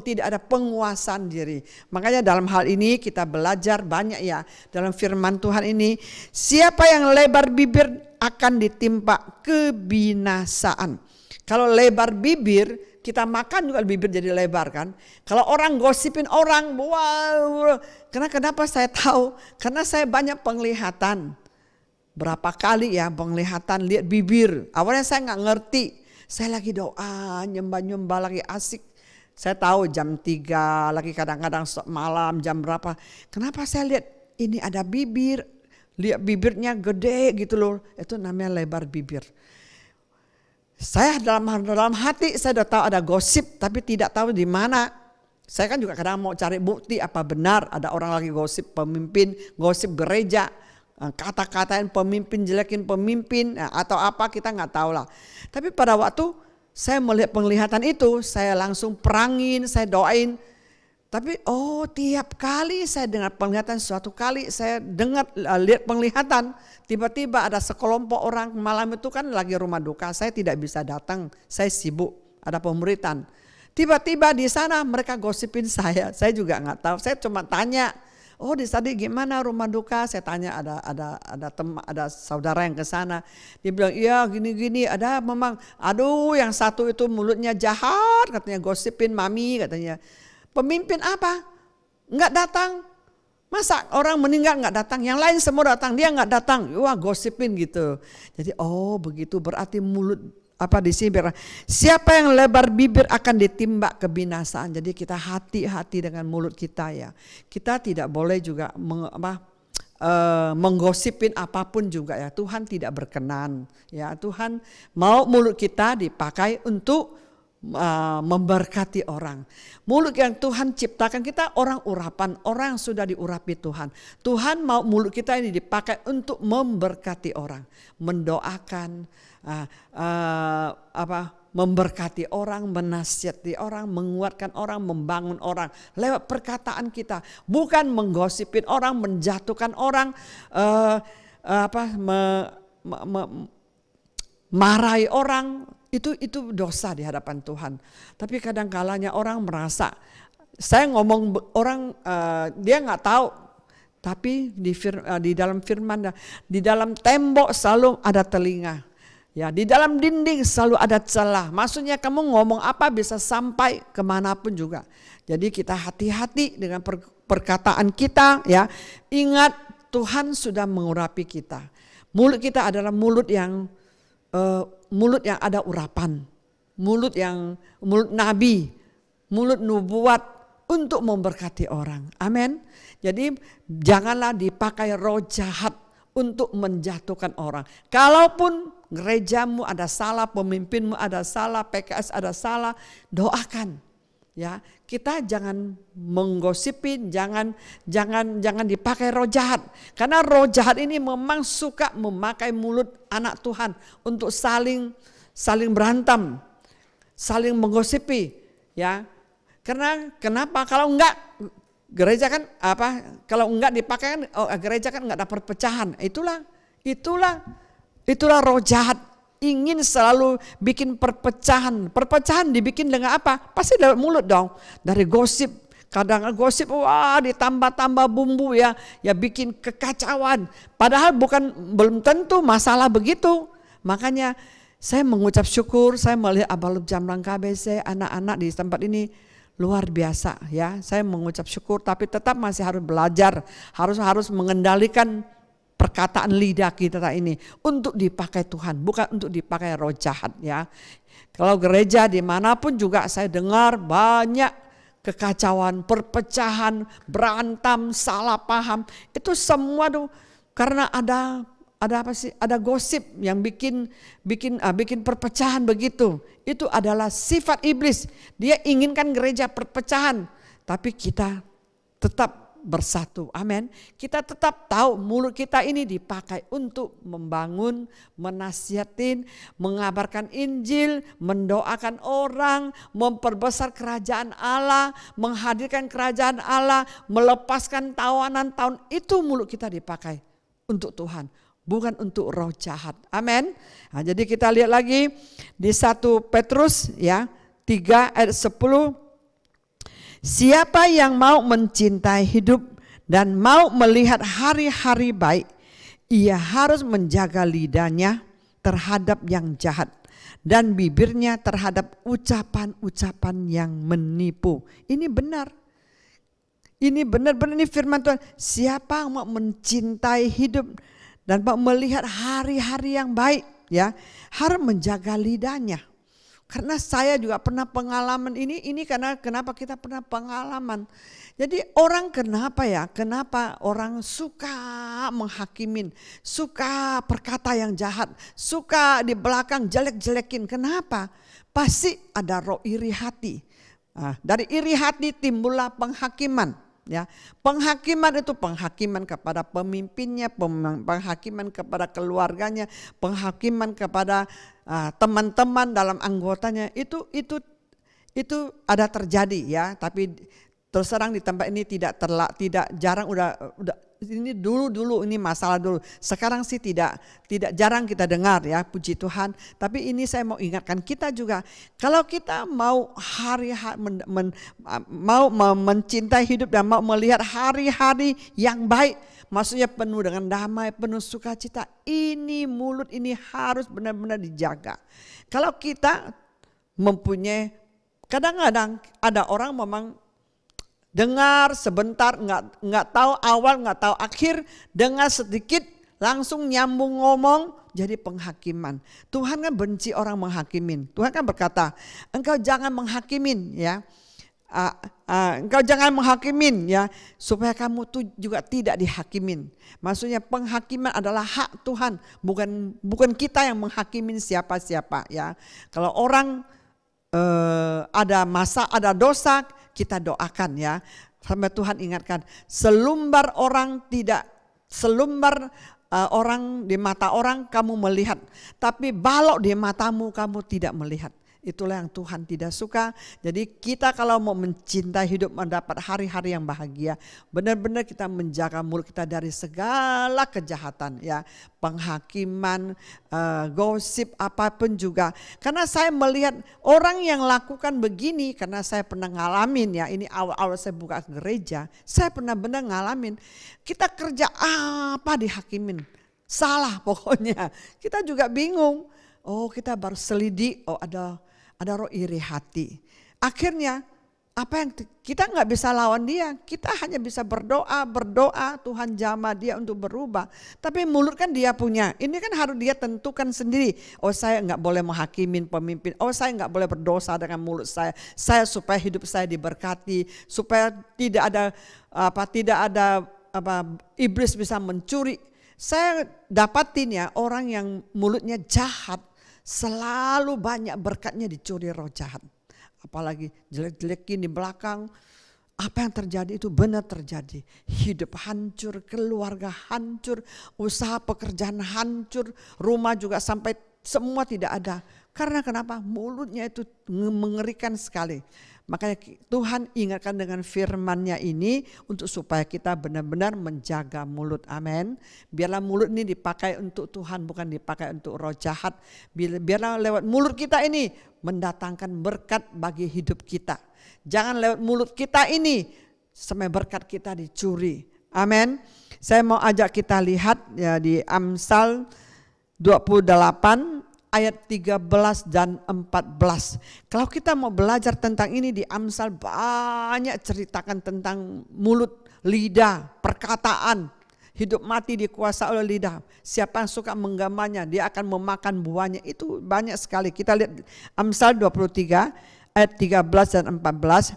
tidak ada penguasaan diri. Makanya dalam hal ini kita belajar banyak ya dalam firman Tuhan ini. Siapa yang lebar bibir akan ditimpa kebinasaan. Kalau lebar bibir, kita makan juga bibir jadi lebar kan. Kalau orang gosipin orang, wow. Kenapa saya tahu? Karena saya banyak penglihatan. Berapa kali ya penglihatan lihat bibir. Awalnya saya nggak ngerti. Saya lagi doa, nyembah-nyembah lagi asik. Saya tahu jam 3 lagi kadang-kadang malam jam berapa. Kenapa saya lihat ini ada bibir. Lihat bibirnya gede gitu loh. Itu namanya lebar bibir. Saya dalam hati saya sudah tahu ada gosip tapi tidak tahu di mana. Saya kan juga kadang mau cari bukti apa benar ada orang lagi gosip pemimpin, gosip gereja, kata-katain pemimpin, jelekin pemimpin atau apa kita nggak tahu lah. Tapi pada waktu saya melihat penglihatan itu saya langsung perangin, saya doain. Tapi tiap kali saya dengar penglihatan, suatu kali saya lihat penglihatan, tiba-tiba ada sekelompok orang malam itu kan lagi rumah duka, saya tidak bisa datang, saya sibuk, ada pemuritan. Tiba-tiba di sana mereka gosipin saya juga nggak tahu, saya cuma tanya, di tadi gimana rumah duka? Saya tanya ada saudara yang ke sana, dia bilang iya gini-gini, ada memang, aduh yang satu itu mulutnya jahat katanya gosipin mami katanya. Pemimpin apa? Enggak datang. Masa orang meninggal enggak datang? Yang lain semua datang, dia enggak datang. Wah, gosipin gitu. Jadi begitu berarti mulut di sini. Siapa yang lebar bibir akan ditimba kebinasaan. Jadi kita hati-hati dengan mulut kita ya. Kita tidak boleh juga menggosipin apapun juga ya. Tuhan tidak berkenan. Ya, Tuhan mau mulut kita dipakai untuk memberkati orang. Mulut yang Tuhan ciptakan kita orang urapan, orang yang sudah diurapi Tuhan. Tuhan mau mulut kita ini dipakai untuk memberkati orang, mendoakan, memberkati orang, menasihati orang, menguatkan orang, membangun orang lewat perkataan kita, bukan menggosipin orang, menjatuhkan orang, marahi orang. Itu dosa di hadapan Tuhan. Tapi kadang-kalanya orang merasa, saya ngomong orang dia nggak tahu, tapi di dalam firman, di dalam tembok selalu ada telinga, ya di dalam dinding selalu ada celah. Maksudnya kamu ngomong apa bisa sampai kemanapun juga. Jadi kita hati-hati dengan perkataan kita, ya. Ingat Tuhan sudah mengurapi kita. Mulut kita adalah mulut yang ada urapan, mulut nabi, mulut nubuat untuk memberkati orang. Amin. Jadi janganlah dipakai roh jahat untuk menjatuhkan orang. Kalaupun gerejamu ada salah, pemimpinmu ada salah, PKS ada salah, doakan. Ya, kita jangan menggosipin, jangan dipakai roh jahat. Karena roh jahat ini memang suka memakai mulut anak Tuhan untuk saling berantem, saling menggosipi, ya. Karena kenapa? Kalau enggak gereja kan kalau enggak dipakai kan gereja kan enggak ada perpecahan. Itulah roh jahat. Ingin selalu bikin perpecahan. Perpecahan dibikin dengan apa? Pasti dari mulut dong. Dari gosip. Kadang gosip, wah ditambah-tambah bumbu ya bikin kekacauan. Padahal belum tentu masalah begitu. Makanya saya mengucap syukur, saya melihat Abalub Jamrang KBC, anak-anak di tempat ini luar biasa ya. Saya mengucap syukur, tapi tetap masih harus belajar, harus mengendalikan perkataan lidah kita ini untuk dipakai Tuhan, bukan untuk dipakai roh jahat ya. Kalau gereja dimanapun juga saya dengar banyak kekacauan, perpecahan, berantem, salah paham. Itu semua tuh karena ada apa sih? Ada gosip yang bikin perpecahan begitu. Itu adalah sifat iblis. Dia inginkan gereja perpecahan, tapi kita tetap bersatu. Amin. Kita tetap tahu mulut kita ini dipakai untuk membangun, menasihatin, mengabarkan Injil, mendoakan orang, memperbesar kerajaan Allah, menghadirkan kerajaan Allah, melepaskan tawanan. Itu mulut kita dipakai untuk Tuhan, bukan untuk roh jahat. Amin. Nah, jadi kita lihat lagi di 1 Petrus ya 3 ayat 10. Siapa yang mau mencintai hidup dan mau melihat hari-hari baik, ia harus menjaga lidahnya terhadap yang jahat dan bibirnya terhadap ucapan-ucapan yang menipu. Ini benar. Ini benar-benar ini firman Tuhan. Siapa yang mau mencintai hidup dan mau melihat hari-hari yang baik, ya, harus menjaga lidahnya. Karena saya juga pernah pengalaman ini karena kenapa kita pernah pengalaman. Jadi orang kenapa orang suka menghakimin, suka berkata yang jahat, suka di belakang jelek-jelekin. Kenapa? Pasti ada roh iri hati. Nah, dari iri hati timbullah penghakiman. Ya, penghakiman itu penghakiman kepada pemimpinnya, penghakiman kepada keluarganya, penghakiman kepada teman-teman dalam anggotanya. Itu ada terjadi ya, tapi terus terang di tempat ini tidak jarang udah ini dulu ini masalah dulu. Sekarang sih tidak jarang kita dengar ya, puji Tuhan. Tapi ini saya mau ingatkan kita juga, kalau kita mau mau mencintai hidup dan mau melihat hari-hari yang baik, maksudnya penuh dengan damai, penuh sukacita, ini mulut ini harus benar-benar dijaga. Kalau kita mempunyai, kadang-kadang ada orang memang dengar sebentar, nggak tahu awal, nggak tahu akhir, dengar sedikit langsung nyambung ngomong, jadi penghakiman. Tuhan kan benci orang menghakimin. Tuhan kan berkata, engkau jangan menghakimin ya, engkau jangan menghakimin ya, supaya kamu tuh juga tidak dihakimin. Maksudnya penghakiman adalah hak Tuhan, bukan kita yang menghakimin siapa-siapa ya. Kalau orang ada ada dosa, kita doakan ya. Sampai Tuhan ingatkan, selumbar orang di mata orang kamu melihat, tapi balok di matamu kamu tidak melihat. Itulah yang Tuhan tidak suka. Jadi kita kalau mau mencintai hidup, mendapat hari-hari yang bahagia, benar-benar kita menjaga mulut kita dari segala kejahatan ya, penghakiman, gosip, apapun juga. Karena saya melihat orang yang lakukan begini, karena saya pernah ngalamin ya, ini awal-awal saya buka gereja, saya pernah benar ngalamin. Kita kerja apa dihakimin, salah pokoknya. Kita juga bingung. Oh, kita baru selidik, oh ada roh iri hati. Akhirnya apa yang kita nggak bisa lawan dia, kita hanya bisa berdoa, Tuhan jamah dia untuk berubah. Tapi mulut kan dia punya, ini kan harus dia tentukan sendiri. Oh, saya nggak boleh menghakimin pemimpin, oh saya nggak boleh berdosa dengan mulut saya supaya hidup saya diberkati, supaya tidak ada iblis bisa mencuri. Saya dapatin ya, orang yang mulutnya jahat selalu banyak berkatnya dicuri roh jahat. Apalagi jelek-jelekin di belakang. Apa yang terjadi itu benar terjadi. Hidup hancur, keluarga hancur, usaha pekerjaan hancur, rumah juga sampai semua tidak ada. Karena kenapa? Mulutnya itu mengerikan sekali. Makanya Tuhan ingatkan dengan firman-Nya ini untuk supaya kita benar-benar menjaga mulut. Amin. Biarlah mulut ini dipakai untuk Tuhan, bukan dipakai untuk roh jahat. Biarlah lewat mulut kita ini mendatangkan berkat bagi hidup kita. Jangan lewat mulut kita ini sampai berkat kita dicuri. Amin. Saya mau ajak kita lihat ya di Amsal 28 ayat 13 dan 14. Kalau kita mau belajar tentang ini di Amsal, banyak ceritakan tentang mulut, lidah, perkataan. Hidup mati dikuasai oleh lidah. Siapa yang suka menggambarnya, dia akan memakan buahnya. Itu banyak sekali. Kita lihat Amsal 23 ayat 13 dan 14.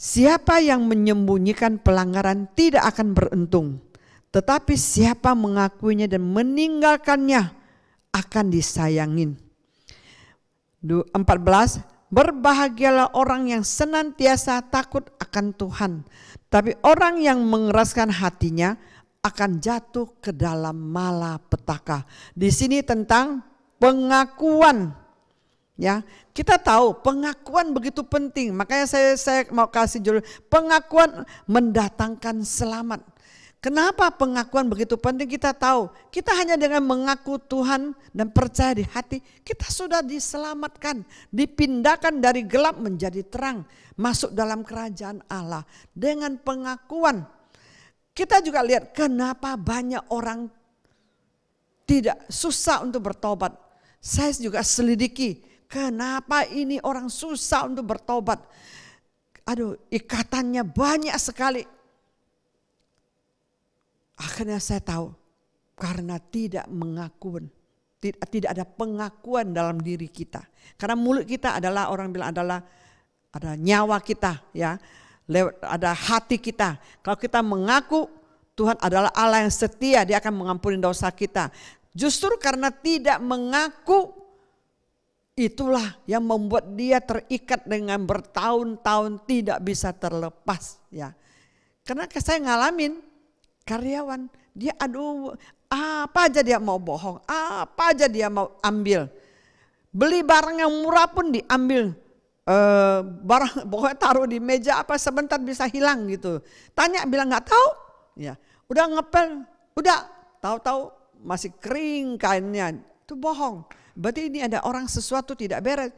Siapa yang menyembunyikan pelanggaran tidak akan beruntung, tetapi siapa mengakuinya dan meninggalkannya akan disayangin. 14. Berbahagialah orang yang senantiasa takut akan Tuhan, tapi orang yang mengeraskan hatinya akan jatuh ke dalam malapetaka. Di sini tentang pengakuan. Ya, kita tahu pengakuan begitu penting. Makanya saya mau kasih judul pengakuan mendatangkan selamat. Kenapa pengakuan begitu penting? Kita tahu kita hanya dengan mengaku Tuhan dan percaya di hati, kita sudah diselamatkan, dipindahkan dari gelap menjadi terang, masuk dalam kerajaan Allah dengan pengakuan. Kita juga lihat kenapa banyak orang tidak susah untuk bertobat. Saya juga selidiki kenapa ini orang susah untuk bertobat. Aduh, ikatannya banyak sekali. Akhirnya saya tahu karena tidak mengakuan, tidak ada pengakuan dalam diri kita. Karena mulut kita adalah, orang bilang adalah ada nyawa kita, ya, ada hati kita. Kalau kita mengaku Tuhan adalah Allah yang setia, Dia akan mengampuni dosa kita. Justru karena tidak mengaku, itulah yang membuat dia terikat dengan bertahun-tahun tidak bisa terlepas, ya. Karena saya ngalamin karyawan, dia apa aja dia mau bohong, apa aja dia mau ambil. Beli barang yang murah pun diambil. Barang pokoknya taruh di meja apa sebentar bisa hilang gitu. Tanya bilang nggak tahu, ya. Udah ngepel, udah tahu-tahu masih kering kainnya. Itu bohong. Berarti ini ada orang sesuatu tidak beres.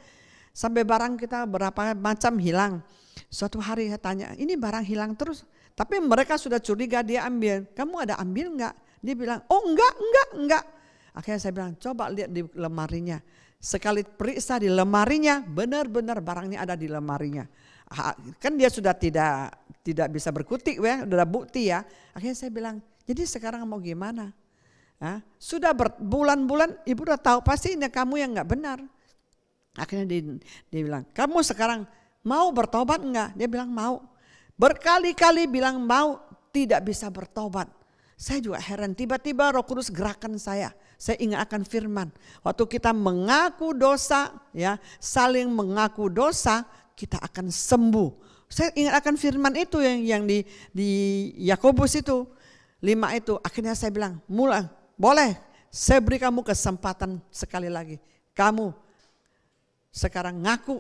Sampai barang kita berapa macam hilang. Suatu hari saya tanya, ini barang hilang terus. Tapi mereka sudah curiga dia ambil. Kamu ada ambil enggak? Dia bilang, oh enggak. Akhirnya saya bilang, coba lihat di lemarinya. Sekali periksa di lemarinya, benar-benar barangnya ada di lemarinya. Kan dia sudah tidak bisa berkutik, ya, udah bukti ya. Akhirnya saya bilang, jadi sekarang mau gimana? Sudah berbulan-bulan ibu udah tahu pasti ini kamu yang nggak benar. Akhirnya dia bilang, kamu sekarang mau bertobat enggak? Dia bilang mau. Berkali-kali bilang mau, tidak bisa bertobat. Saya juga heran, tiba-tiba Roh Kudus gerakan saya. Saya ingat akan firman. Waktu kita mengaku dosa, ya, saling mengaku dosa, kita akan sembuh. Saya ingat akan firman itu yang di Yakobus itu 5 itu. Akhirnya saya bilang, mulai, boleh, saya beri kamu kesempatan sekali lagi. Kamu sekarang ngaku.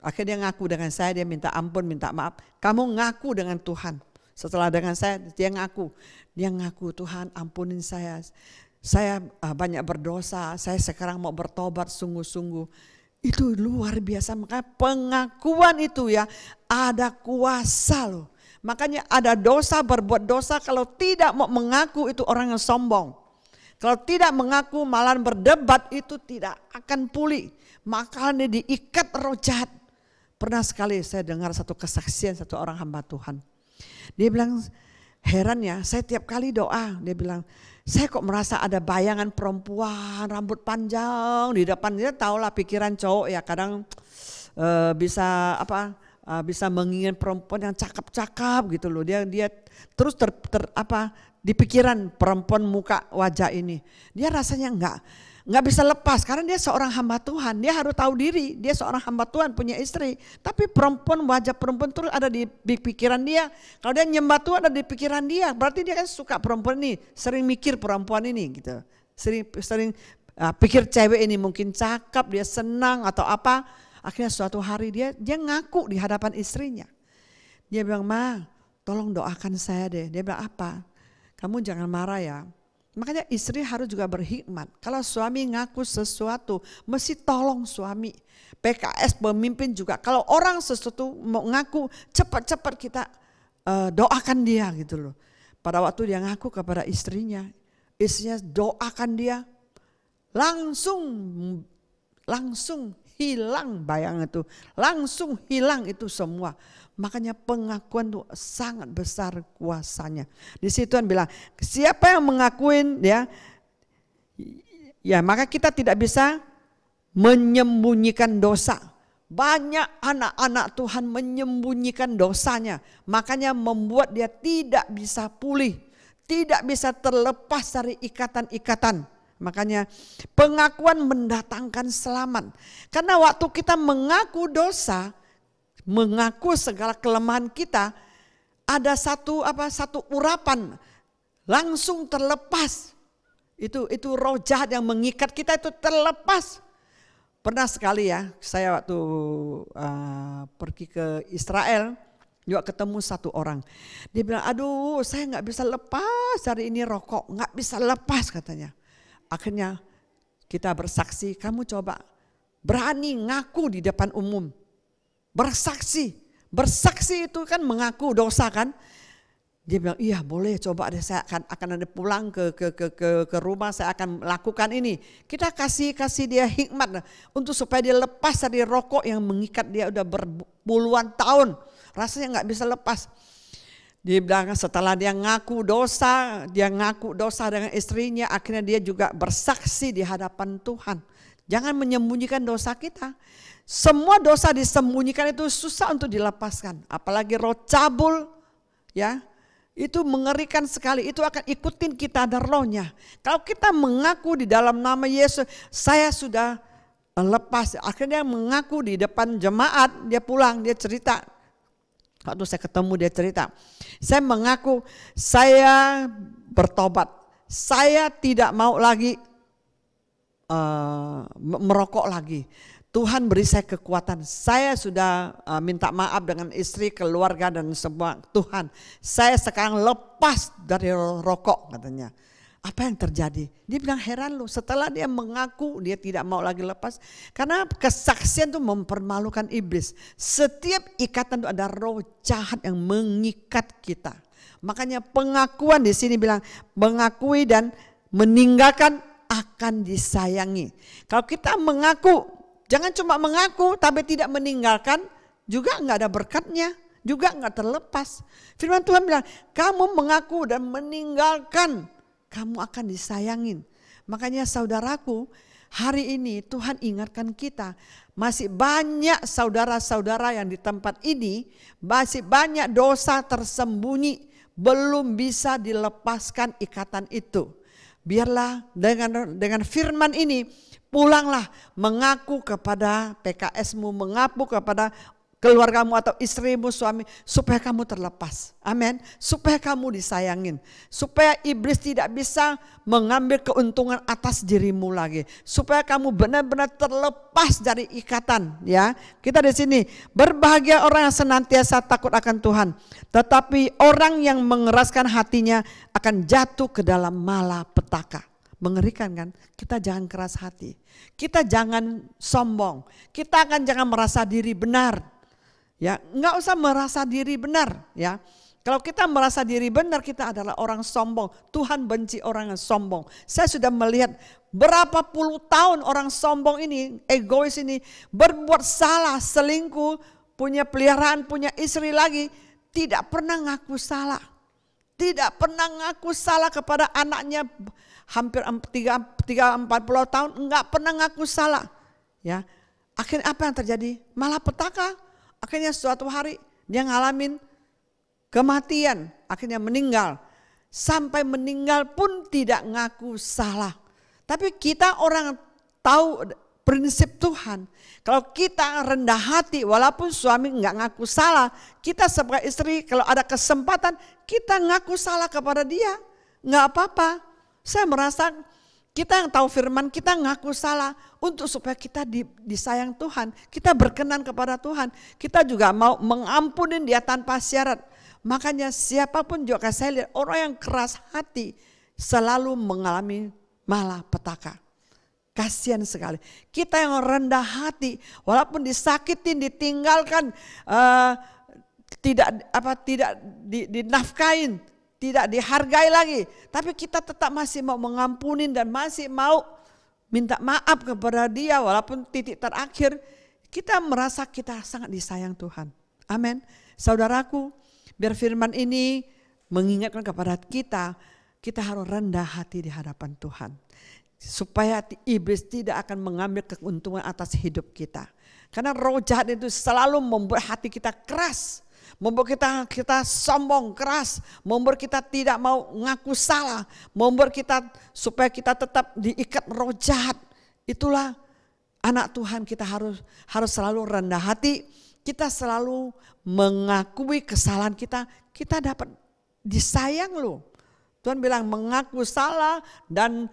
Akhirnya dia ngaku dengan saya, dia minta ampun, minta maaf. Kamu ngaku dengan Tuhan. Setelah dengan saya, dia ngaku. Dia ngaku, Tuhan ampunin saya. Saya banyak berdosa, saya sekarang mau bertobat sungguh-sungguh. Itu luar biasa, makanya pengakuan itu ya ada kuasa loh. Makanya ada dosa, berbuat dosa, kalau tidak mau mengaku itu orang yang sombong. Kalau tidak mengaku malah berdebat itu tidak akan pulih. Makanya diikat roh jahat. Pernah sekali saya dengar satu kesaksian satu orang hamba Tuhan. Dia bilang, heran ya, saya tiap kali doa, dia bilang, saya kok merasa ada bayangan perempuan rambut panjang di depan. Dia tahulah pikiran cowok ya, kadang bisa bisa menginginkan perempuan yang cakep-cakep gitu loh. Dia terus di pikiran perempuan muka wajah ini. Dia rasanya enggak bisa lepas karena dia seorang hamba Tuhan. Dia harus tahu diri, dia seorang hamba Tuhan, punya istri. Tapi wajah perempuan terus ada di pikiran dia. Kalau dia nyembah Tuhan ada di pikiran dia. Berarti dia kan suka perempuan ini, sering mikir perempuan ini gitu. Sering pikir cewek ini mungkin cakep, dia senang atau apa. Akhirnya suatu hari dia ngaku di hadapan istrinya. Dia bilang, "Ma, tolong doakan saya deh." Dia bilang, "Apa?" "Kamu jangan marah ya. Makanya istri harus juga berhikmat. Kalau suami ngaku sesuatu, mesti tolong suami. PKS pemimpin juga, kalau orang sesuatu mau ngaku, cepat-cepat kita doakan dia gitu loh. Pada waktu dia ngaku kepada istrinya doakan dia, langsung hilang bayangan itu, langsung hilang itu semua. Makanya pengakuan itu sangat besar kuasanya. Di situ Tuhan bilang, siapa yang mengakuin ya maka kita tidak bisa menyembunyikan dosa. Banyak anak-anak Tuhan menyembunyikan dosanya, makanya membuat dia tidak bisa pulih, tidak bisa terlepas dari ikatan-ikatan. Makanya pengakuan mendatangkan selamat. Karena waktu kita mengaku dosa, mengaku segala kelemahan kita, ada satu urapan langsung terlepas. Itu roh jahat yang mengikat kita itu terlepas. Pernah sekali ya, saya waktu pergi ke Israel juga ketemu satu orang. Dia bilang, aduh saya nggak bisa lepas dari ini rokok, nggak bisa lepas katanya. Akhirnya kita bersaksi, kamu coba berani ngaku di depan umum. Bersaksi itu kan mengaku dosa kan. Dia bilang, iya boleh, coba deh, saya akan ada pulang ke rumah, saya akan lakukan ini. Kita kasih dia hikmat untuk supaya dia lepas dari rokok yang mengikat dia udah berpuluhan tahun. Rasanya nggak bisa lepas. Dia bilang setelah dia ngaku dosa dengan istrinya, akhirnya dia juga bersaksi di hadapan Tuhan. Jangan menyembunyikan dosa kita. Semua dosa disembunyikan itu susah untuk dilepaskan. Apalagi roh cabul, ya. Itu mengerikan sekali, itu akan ikutin kita, ada rohnya. Kalau kita mengaku di dalam nama Yesus, saya sudah lepas. Akhirnya mengaku di depan jemaat, dia pulang, dia cerita. Waktu saya ketemu dia cerita, saya mengaku saya bertobat, saya tidak mau lagi merokok lagi. Tuhan beri saya kekuatan, saya sudah minta maaf dengan istri, keluarga dan semua. Tuhan, saya sekarang lepas dari rokok katanya. Apa yang terjadi? Dia bilang heran loh, setelah dia mengaku dia tidak mau lagi lepas. Karena kesaksian itu mempermalukan iblis. Setiap ikatan itu ada roh jahat yang mengikat kita. Makanya pengakuan di sini bilang mengakui dan meninggalkan akan disayangi. Kalau kita mengaku, jangan cuma mengaku tapi tidak meninggalkan, juga enggak ada berkatnya, juga enggak terlepas. Firman Tuhan bilang, kamu mengaku dan meninggalkan, kamu akan disayangin. Makanya saudaraku, hari ini Tuhan ingatkan kita, masih banyak saudara-saudara yang di tempat ini, masih banyak dosa tersembunyi, belum bisa dilepaskan ikatan itu. Biarlah dengan firman ini, pulanglah mengaku kepada PKS-mu, mengaku kepada keluargamu atau istrimu, suami, supaya kamu terlepas. Amin. Supaya kamu disayangin. Supaya iblis tidak bisa mengambil keuntungan atas dirimu lagi. Supaya kamu benar-benar terlepas dari ikatan. Ya, kita di sini berbahagia orang yang senantiasa takut akan Tuhan. Tetapi orang yang mengeraskan hatinya akan jatuh ke dalam malapetaka. Mengerikan kan? Kita jangan keras hati. Kita jangan sombong. Kita jangan merasa diri benar. Ya, nggak usah merasa diri benar. Ya, kalau kita merasa diri benar, kita adalah orang sombong. Tuhan benci orang yang sombong. Saya sudah melihat berapa puluh tahun orang sombong ini, egois ini, berbuat salah, selingkuh, punya peliharaan, punya istri lagi, tidak pernah ngaku salah. Tidak pernah ngaku salah kepada anaknya, hampir 40 tahun enggak pernah ngaku salah. Ya, akhirnya apa yang terjadi? Malapetaka. Akhirnya suatu hari dia ngalamin kematian, akhirnya meninggal. Sampai meninggal pun tidak ngaku salah. Tapi kita orang tahu prinsip Tuhan. Kalau kita rendah hati, walaupun suami enggak ngaku salah, kita sebagai istri kalau ada kesempatan kita ngaku salah kepada dia, enggak apa-apa. Saya merasa kita yang tahu firman, kita ngaku salah untuk supaya kita disayang Tuhan. Kita berkenan kepada Tuhan. Kita juga mau mengampunin dia tanpa syarat. Makanya siapapun juga saya lihat orang yang keras hati, selalu mengalami malapetaka. Kasihan sekali. Kita yang rendah hati, walaupun disakitin, ditinggalkan, tidak dinafkain, tidak dihargai lagi, tapi kita tetap masih mau mengampunin dan masih mau minta maaf kepada dia, walaupun titik terakhir kita merasa kita sangat disayang Tuhan. Amin. Saudaraku, biar firman ini mengingatkan kepada kita, kita harus rendah hati di hadapan Tuhan. Supaya iblis tidak akan mengambil keuntungan atas hidup kita. Karena roh jahat itu selalu membuat hati kita keras. Membuat kita sombong, keras. Membuat kita tidak mau ngaku salah. Membuat kita supaya kita tetap diikat roh jahat. Itulah anak Tuhan, kita harus selalu rendah hati. Kita selalu mengakui kesalahan kita. Kita dapat disayang loh. Tuhan bilang mengaku salah dan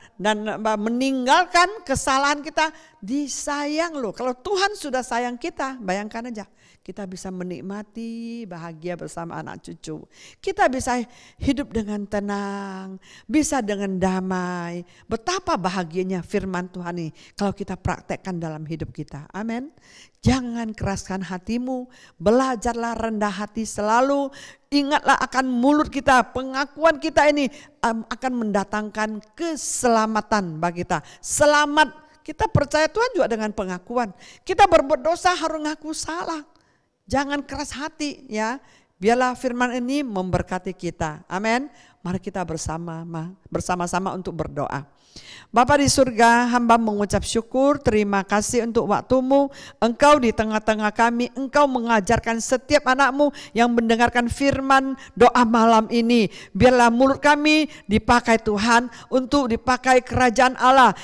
meninggalkan kesalahan kita disayang loh. Kalau Tuhan sudah sayang kita, bayangkan aja. Kita bisa menikmati bahagia bersama anak cucu. Kita bisa hidup dengan tenang, bisa dengan damai. Betapa bahagianya firman Tuhan ini kalau kita praktekkan dalam hidup kita. Amin. Jangan keraskan hatimu, belajarlah rendah hati selalu. Ingatlah akan mulut kita, pengakuan kita ini akan mendatangkan keselamatan bagi kita. Selamat, kita percaya Tuhan juga dengan pengakuan. Kita berbuat dosa harus ngaku salah. Jangan keras hati ya. Biarlah firman ini memberkati kita. Amin. Mari kita bersama-sama untuk berdoa. Bapa di surga, hamba mengucap syukur, terima kasih untuk waktumu. Engkau di tengah-tengah kami, engkau mengajarkan setiap anakmu yang mendengarkan firman doa malam ini. Biarlah mulut kami dipakai Tuhan untuk dipakai kerajaan Allah.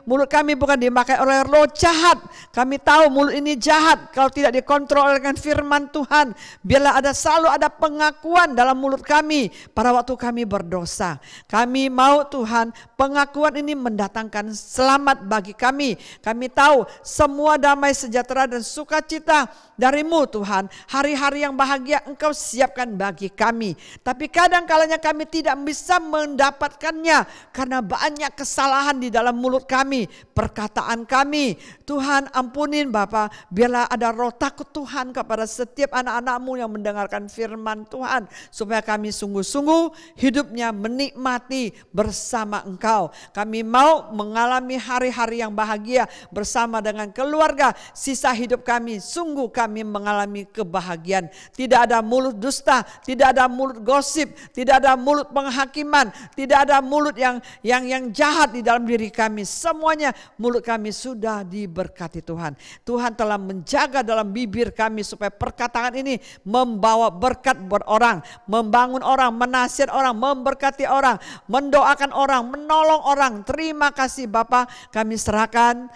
Mulut kami bukan dipakai oleh roh jahat. Kami tahu mulut ini jahat kalau tidak dikontrol dengan firman Tuhan. Biarlah selalu ada pengakuan dalam mulut kami pada waktu kami berdosa. Kami mau Tuhan pengakuan ini mendatangkan selamat bagi kami. Kami tahu semua damai sejahtera dan sukacita darimu Tuhan. Hari-hari yang bahagia engkau siapkan bagi kami. Tapi kadang-kalanya kami tidak bisa mendapatkannya karena banyak kesalahan di dalam mulut kami, perkataan kami. Tuhan ampunin Bapa, biarlah ada roh takut Tuhan kepada setiap anak-anakmu yang mendengarkan firman Tuhan. Supaya kami sungguh-sungguh hidupnya menikmati bersama engkau. Kami mau mengalami hari-hari yang bahagia bersama dengan keluarga. Sisa hidup kami, sungguh kami mengalami kebahagiaan. Tidak ada mulut dusta, tidak ada mulut gosip, tidak ada mulut penghakiman, tidak ada mulut yang jahat di dalam diri kami. Semuanya mulut kami sudah diberkati Tuhan. Tuhan telah menjaga dalam bibir kami supaya perkataan ini membawa berkat buat orang, membangun orang, menasihat orang, memberkati orang, mendoakan orang, menolong orang. Terima kasih Bapa, kami serahkan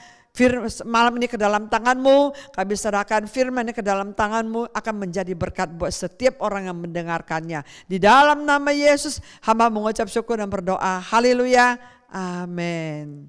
malam ini ke dalam tangan-Mu. Kami serahkan firman ini ke dalam tangan-Mu, akan menjadi berkat buat setiap orang yang mendengarkannya. Di dalam nama Yesus hamba mengucap syukur dan berdoa. Haleluya. Amin.